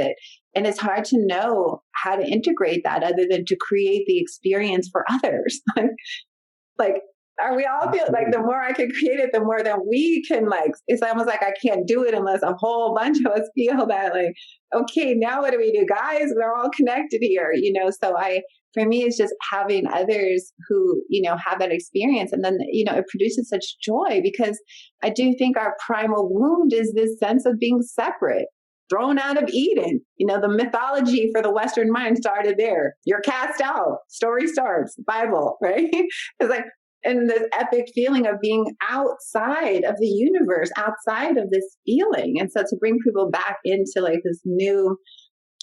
and it's hard to know how to integrate that other than to create the experience for others. like are we all feel like the more I can create it, the more that we can, like, it's almost like I can't do it unless a whole bunch of us feel that, like, okay, now what do we do, guys? We're all connected here, so for me, it's just having others who, have that experience. And then, it produces such joy, because I do think our primal wound is this sense of being separate, thrown out of Eden. The mythology for the Western mind started there. You're cast out. Story starts. Bible, right? It's like, and this epic feeling of being outside of the universe, outside of this feeling. And so to bring people back into like this new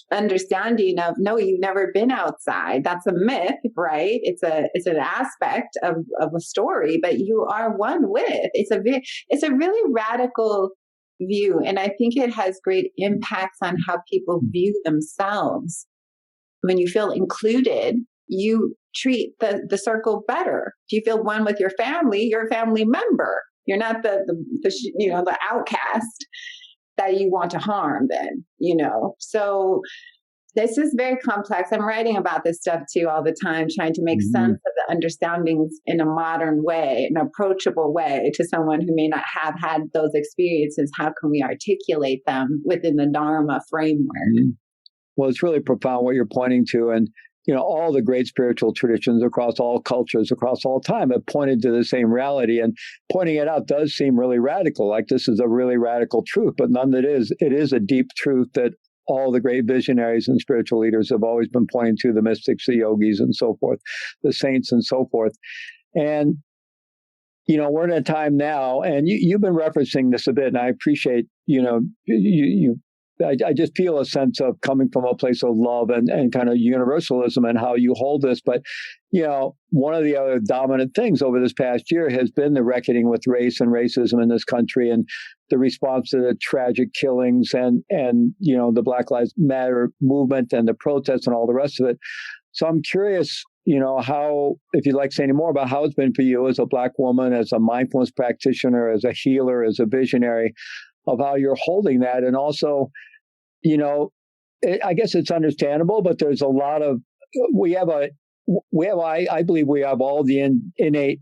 understanding of, no, you've never been outside. That's a myth, right? It's an aspect of a story, but you are one with. It's a really radical view, and I think it has great impacts on how people view themselves. When you feel included, you treat the circle better. If you feel one with your family, you're a family member. You're not the outcast that you want to harm then, So this is very complex. I'm writing about this stuff too all the time, trying to make sense of the understandings in a modern way, an approachable way to someone who may not have had those experiences. How can we articulate them within the Dharma framework? Well, it's really profound what you're pointing to. And, all the great spiritual traditions across all cultures, across all time have pointed to the same reality. And pointing it out does seem really radical, like this is a really radical truth, but none that is. It is a deep truth that all the great visionaries and spiritual leaders have always been pointing to, the mystics, the yogis, and so forth, the saints, and so forth. And, we're in a time now, and you've been referencing this a bit, and I appreciate, I just feel a sense of coming from a place of love and kind of universalism and how you hold this. But, one of the other dominant things over this past year has been the reckoning with race and racism in this country, and the response to the tragic killings and the Black Lives Matter movement and the protests and all the rest of it. So I'm curious, how, if you'd like to say any more about how it's been for you as a Black woman, as a mindfulness practitioner, as a healer, as a visionary, of how you're holding that. And also, I guess it's understandable, but there's a lot of, I believe we have all the innate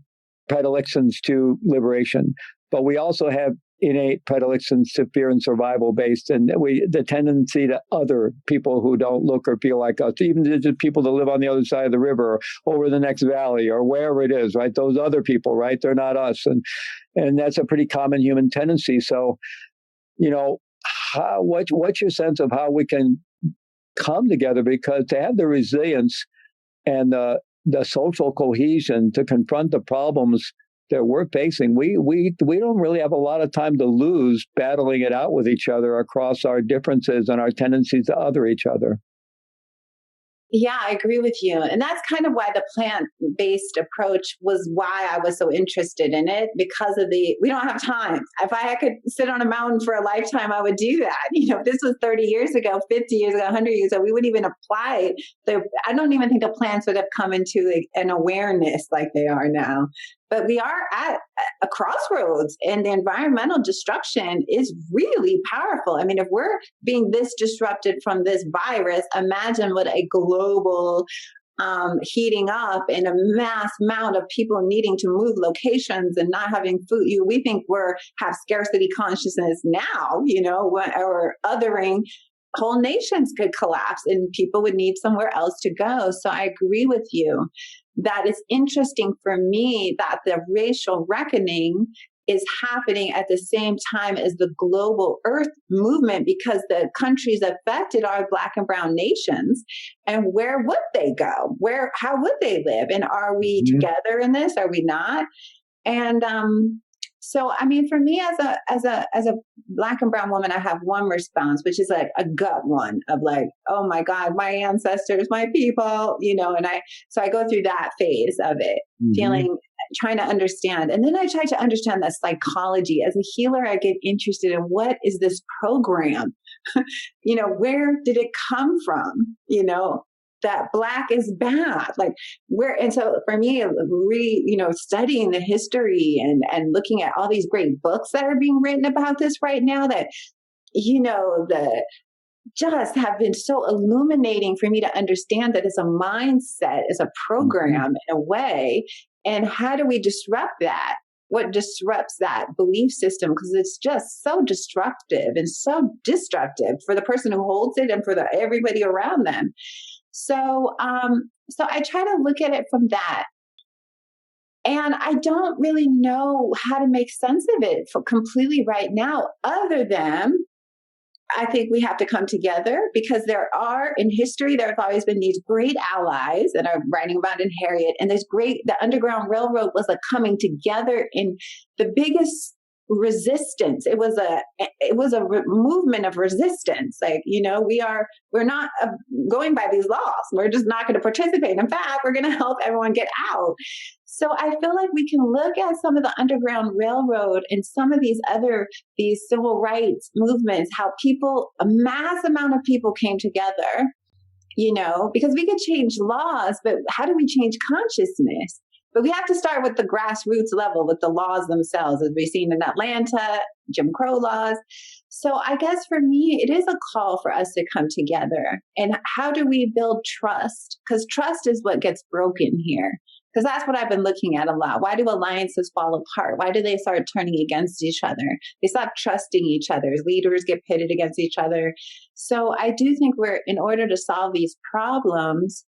predilections to liberation, but we also have innate predilections to fear and survival based, and the tendency to other people who don't look or feel like us, even just people that live on the other side of the river or over the next valley or wherever it is, right? Those other people, right? They're not us. And that's a pretty common human tendency. So, what's your sense of how we can come together? Because to have the resilience and the social cohesion to confront the problems that we're facing, we don't really have a lot of time to lose battling it out with each other across our differences and our tendencies to other each other. Yeah, I agree with you. And that's kind of why the plant-based approach was why I was so interested in it, because of we don't have time. If I could sit on a mountain for a lifetime, I would do that. If this was 30 years ago, 50 years ago, 100 years ago, we wouldn't even apply I don't even think the plants would have come into an awareness like they are now. But we are at a crossroads, and the environmental destruction is really powerful. I mean, if we're being this disrupted from this virus, imagine what a global heating up and a mass amount of people needing to move locations and not having food. We think have scarcity consciousness now, or othering whole nations could collapse and people would need somewhere else to go. So I agree with you that it's interesting for me that the racial reckoning is happening at the same time as the global earth movement, because the countries affected are Black and brown nations. And where would they go? How would they live? And are we together in this? Are we not? And so, I mean, for me as a Black and brown woman, I have one response, which is like a gut one of like, oh my God, my ancestors, my people, and so I go through that phase of it, trying to understand. And then I try to understand the psychology. As a healer, I get interested in what is this program? Where did it come from? That Black is bad, and so for me, studying the history and looking at all these great books that are being written about this right now, that, just have been so illuminating for me to understand that it's a mindset, it's a program in a way. And how do we disrupt that? What disrupts that belief system? Because it's just so destructive and so destructive for the person who holds it and for everybody around them. So I try to look at it from that. And I don't really know how to make sense of it completely right now, other than I think we have to come together, because in history, there have always been these great allies that are writing about in Harriet. And the Underground Railroad was a coming together in the biggest resistance. It was a movement of resistance. We're not going by these laws. We're just not going to participate. In fact, we're going to help everyone get out. So I feel like we can look at some of the Underground Railroad and some of these civil rights movements, how a mass amount of people came together, because we could change laws, but how do we change consciousness? But we have to start with the grassroots level, with the laws themselves, as we've seen in Atlanta, Jim Crow laws. So I guess for me, it is a call for us to come together. And how do we build trust? Because trust is what gets broken here. Because that's what I've been looking at a lot. Why do alliances fall apart? Why do they start turning against each other? They stop trusting each other. Leaders get pitted against each other. So I do think in order to solve these problems,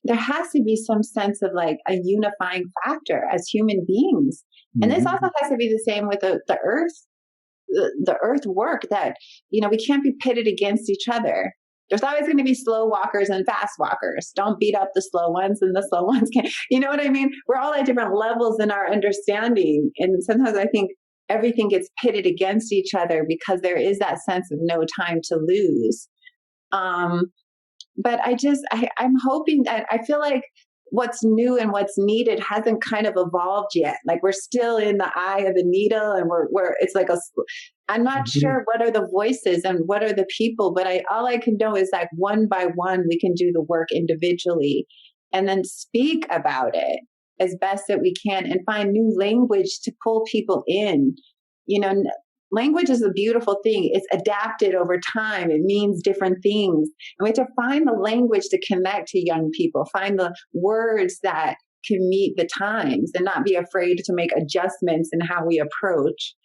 there has to be some sense of like a unifying factor as human beings. And this also has to be the same with the earth work, that, we can't be pitted against each other. There's always going to be slow walkers and fast walkers. Don't beat up the slow ones, and the slow ones can't. You know what I mean? We're all at different levels in our understanding. And sometimes I think everything gets pitted against each other because there is that sense of no time to lose. But I'm hoping that, I feel like what's new and what's needed hasn't kind of evolved yet. Like we're still in the eye of the needle, and it's like I'm not sure what are the voices and what are the people, but all I can know is like one by one, we can do the work individually and then speak about it as best that we can and find new language to pull people in. Language is a beautiful thing. It's adapted over time. It means different things. And we have to find the language to connect to young people, find the words that can meet the times, and not be afraid to make adjustments in how we approach,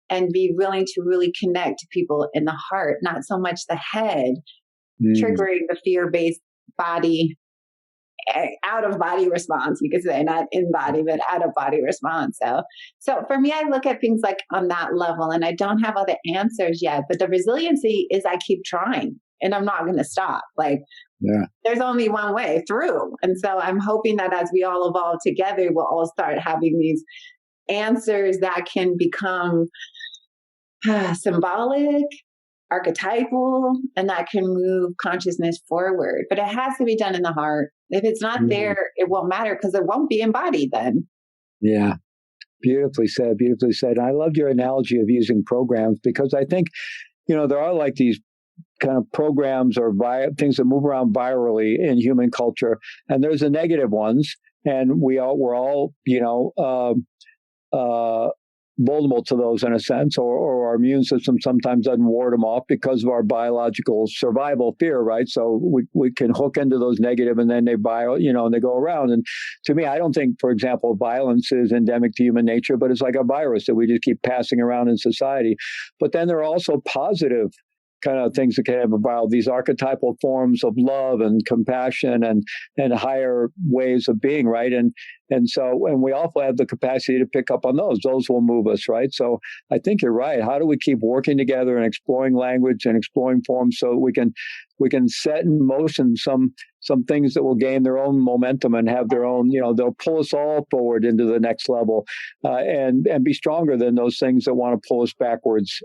and be willing to really connect to people in the heart, not so much the head, triggering the fear-based body, out-of-body response, you could say, not in-body, but out-of-body response. So for me, I look at things like on that level, and I don't have all the answers yet, but the resiliency is I keep trying, and I'm not going to stop. There's only one way through. And so I'm hoping that as we all evolve together, we'll all start having these answers that can become symbolic, archetypal, and that can move consciousness forward. But it has to be done in the heart. If it's not there, it won't matter, because it won't be embodied then. Yeah. Beautifully said. Beautifully said. I loved your analogy of using programs, because I think, there are like these kind of programs or things that move around virally in human culture, and there's the negative ones, and we're all vulnerable to those in a sense, or our immune system sometimes doesn't ward them off because of our biological survival fear, right? So we can hook into those negative, and then they and they go around. And to me, I don't think, for example, violence is endemic to human nature, but it's like a virus that we just keep passing around in society. But then there are also positive kind of things that can have about these archetypal forms of love and compassion and higher ways of being, right? And we also have the capacity to pick up on those. Those will move us, right? So I think you're right. How do we keep working together and exploring language and exploring forms so we can set in motion some things that will gain their own momentum and have their own, they'll pull us all forward into the next level, and be stronger than those things that want to pull us backwards.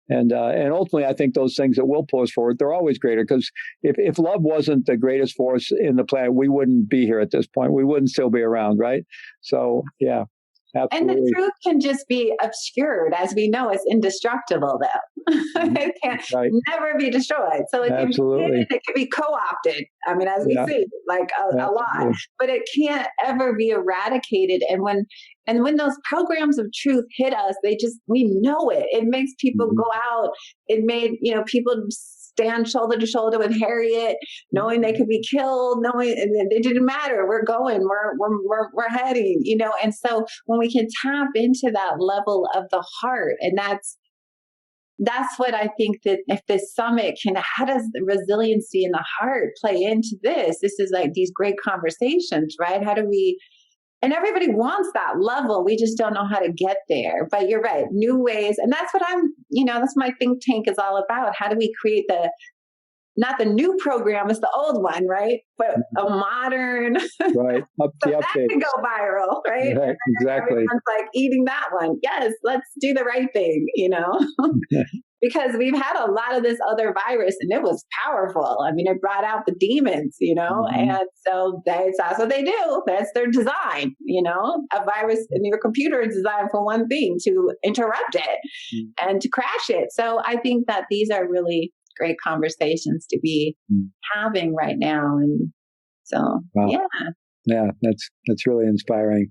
And ultimately, I think those things that will pull us forward, they're always greater, because if love wasn't the greatest force in the planet, we wouldn't be here at this point. We wouldn't still be around, right? So, yeah, absolutely. And the truth can just be obscured. As we know, it's indestructible, though. It can never be destroyed. So it can be co-opted. I mean, as we see, like a lot, but it can't ever be eradicated. And when those programs of truth hit us, we know it. It makes people go out. It made, people stand shoulder to shoulder with Harriet, knowing they could be killed, knowing it didn't matter. We're going, we're heading, And so when we can tap into that level of the heart, and that's what I think, that if this summit how does the resiliency in the heart play into this? This is like these great conversations, right? How do we, and everybody wants that level. We just don't know how to get there. But you're right, new ways. And that's what that's my think tank is all about. How do we create not the new program, it's the old one, right? But a modern, right? So that can go viral, right? Exactly. Everyone's like eating that one. Yes, let's do the right thing, because we've had a lot of this other virus, and it was powerful. I mean, it brought out the demons, and so that's what they do. That's their design, a virus in your computer is designed for one thing, to interrupt it and to crash it. So I think that these are really great conversations to be having right now. And so, yeah, that's really inspiring.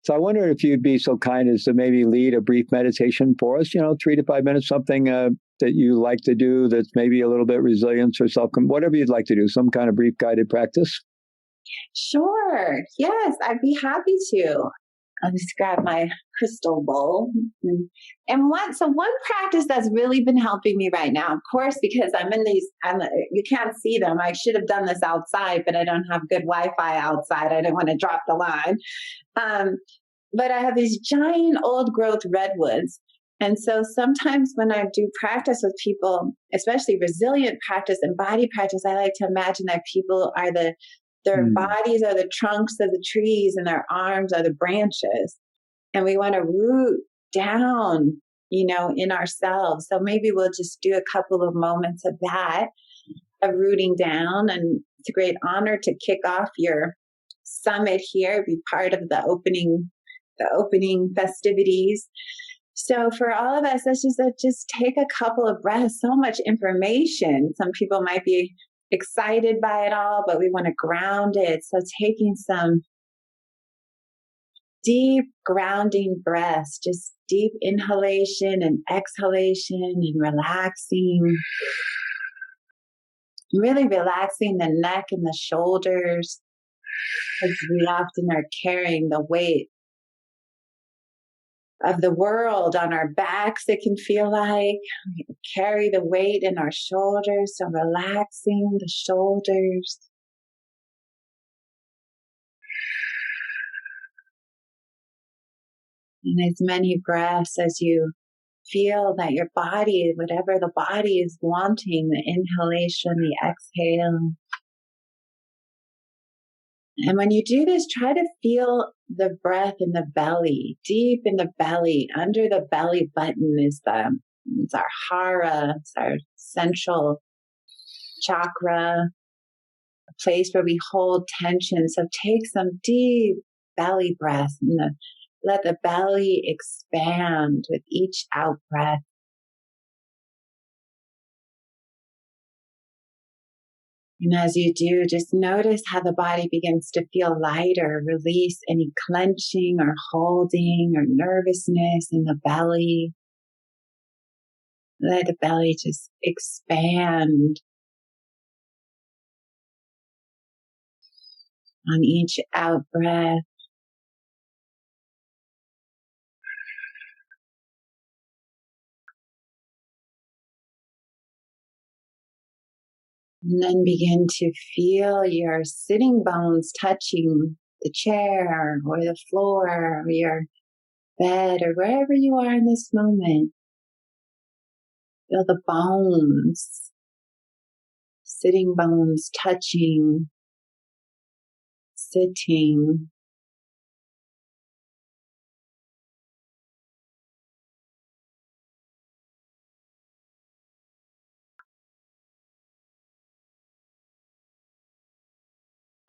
So I wonder if you'd be so kind as to maybe lead a brief meditation for us, 3 to 5 minutes, something that you like to do that's maybe a little bit resilience or whatever you'd like to do, some kind of brief guided practice. Sure. Yes, I'd be happy to. I'll just grab my crystal bowl. And one practice that's really been helping me right now, of course, because you can't see them. I should have done this outside, but I don't have good Wi-Fi outside. I didn't want to drop the line. But I have these giant old growth redwoods. And so sometimes when I do practice with people, especially resilient practice, embodied practice, I like to imagine that people are their bodies are the trunks of the trees, and their arms are the branches. And we want to root down, in ourselves. So maybe we'll just do a couple of moments of that, of rooting down. And it's a great honor to kick off your summit here, be part of the opening festivities. So for all of us, let's just take a couple of breaths. So much information. Some people might be excited by it all, but we want to ground it. So taking some deep grounding breaths, just deep inhalation and exhalation, and relaxing, really relaxing the neck and the shoulders, because we often are carrying the weight of the world on our backs. It can feel like we carry the weight in our shoulders. So relaxing the shoulders. And as many breaths as you feel that your body, whatever the body is wanting, the inhalation, the exhale. And when you do this, try to feel the breath in the belly, deep in the belly. Under the belly button is it's our hara, it's our central chakra, a place where we hold tension. So take some deep belly breaths, and let the belly expand with each out breath. And as you do, just notice how the body begins to feel lighter. Release any clenching or holding or nervousness in the belly. Let the belly just expand on each out breath. And then begin to feel your sitting bones touching the chair or the floor or your bed or wherever you are in this moment. Feel the bones, sitting bones touching, sitting.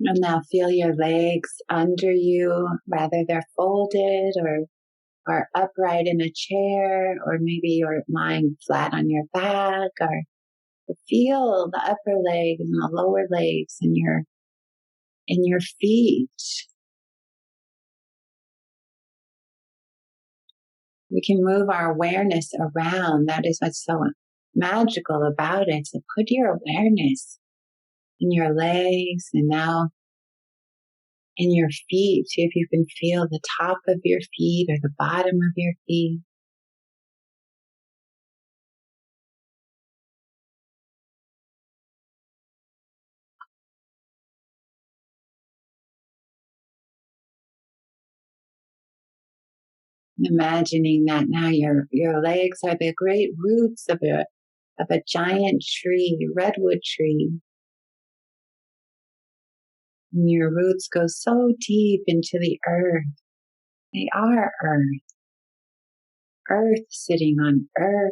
And now feel your legs under you, whether they're folded or upright in a chair, or maybe you're lying flat on your back, or feel the upper legs and the lower legs in your feet. We can move our awareness around. That is what's so magical about it. So put your awareness in your legs and now in your feet. See if you can feel the top of your feet or the bottom of your feet. Imagining that now your legs are the great roots of a giant tree, redwood tree. And your roots go so deep into the earth. They are earth. Earth sitting on earth.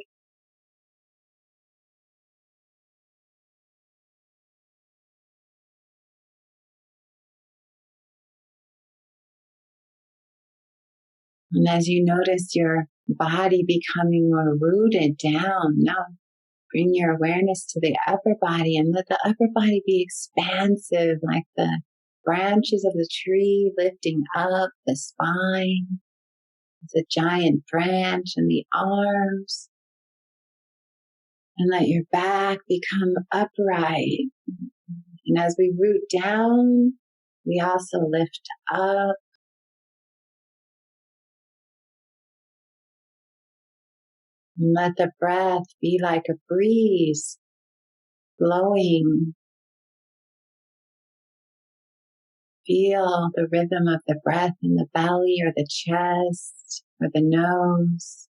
And as you notice your body becoming more rooted down, now bring your awareness to the upper body and let the upper body be expansive, like the branches of the tree lifting up the spine. It's a giant branch and the arms. And let your back become upright. And as we root down, we also lift up. And let the breath be like a breeze blowing. Feel the rhythm of the breath in the belly or the chest or the nose.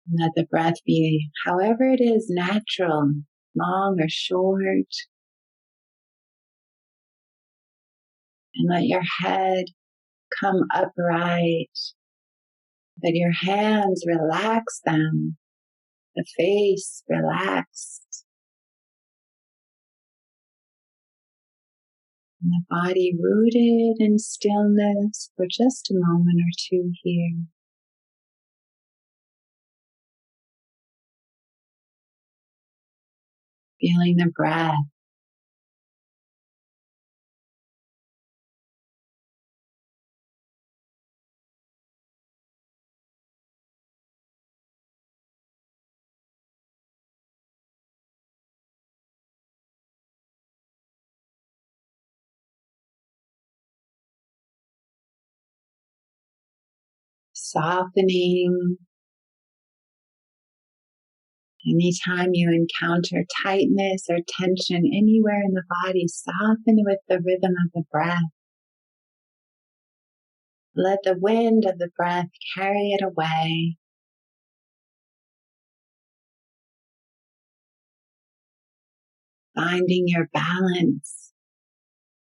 And let the breath be however it is, natural, long or short. And let your head come upright. Let your hands relax them. The face relaxed. And the body rooted in stillness for just a moment or two here. Feeling the breath. Softening. Anytime you encounter tightness or tension anywhere in the body, soften with the rhythm of the breath. Let the wind of the breath carry it away. Finding your balance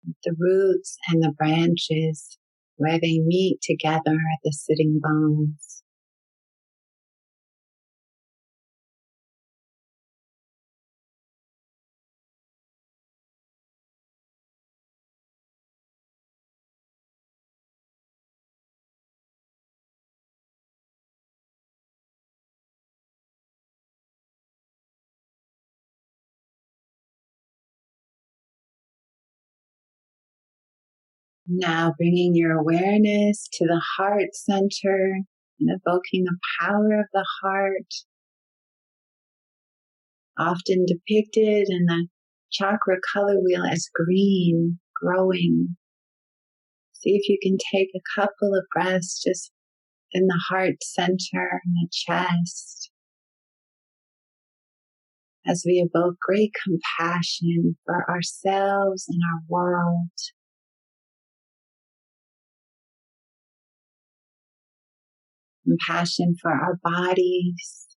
with the roots and the branches where they meet together at the sitting bones. Now bringing your awareness to the heart center and evoking the power of the heart, often depicted in the chakra color wheel as green, growing. See if you can take a couple of breaths just in the heart center and the chest, as we evoke great compassion for ourselves and our world. Compassion for our bodies.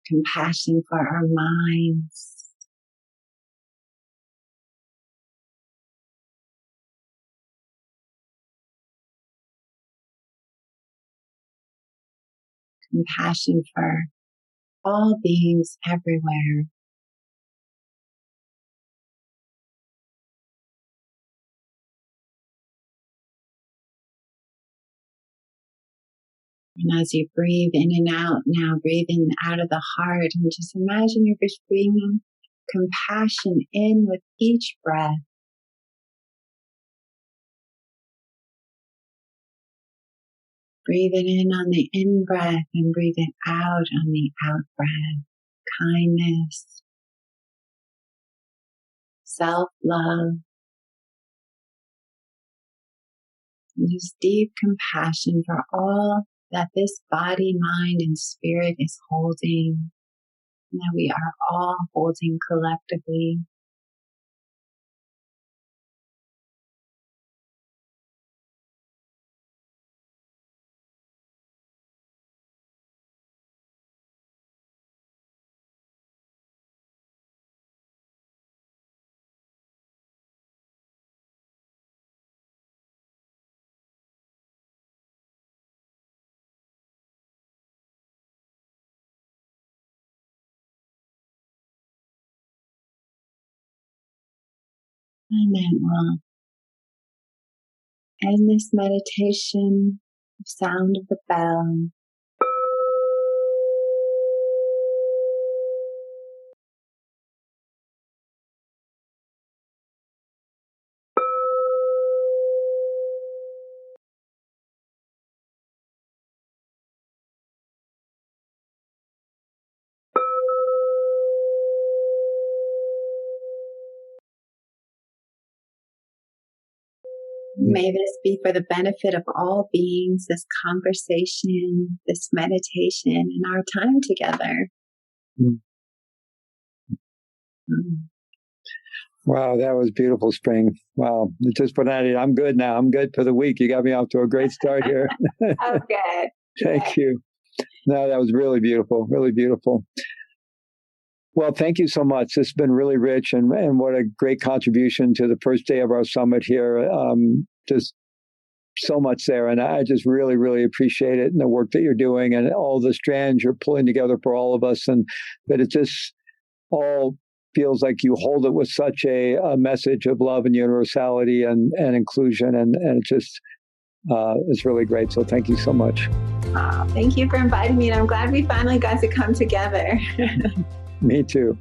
Compassion for our minds. Compassion for all beings everywhere. And as you breathe in and out, now breathing out of the heart, and just imagine you're just bringing compassion in with each breath. Breathe it in on the in-breath and breathe it out on the out-breath. Kindness, self-love, and just deep compassion for all that this body, mind, and spirit is holding, and that we are all holding collectively. And then we'll end this meditation with the sound of the bell. May this be for the benefit of all beings, this conversation, this meditation, and our time together. Mm. Wow, that was beautiful, Spring. Wow. Just for that, I'm good now. I'm good for the week. You got me off to a great start here. Oh, good. Thank you. No, that was really beautiful, really beautiful. Well, thank you so much. This has been really rich, and what a great contribution to the first day of our summit here. Just so much there, and I just really, really appreciate it and the work that you're doing and all the strands you're pulling together for all of us, and that it just all feels like you hold it with such a message of love and universality and inclusion, and it just it's really great. So thank you so much. Thank you for inviting me, and I'm glad we finally got to come together. Me too.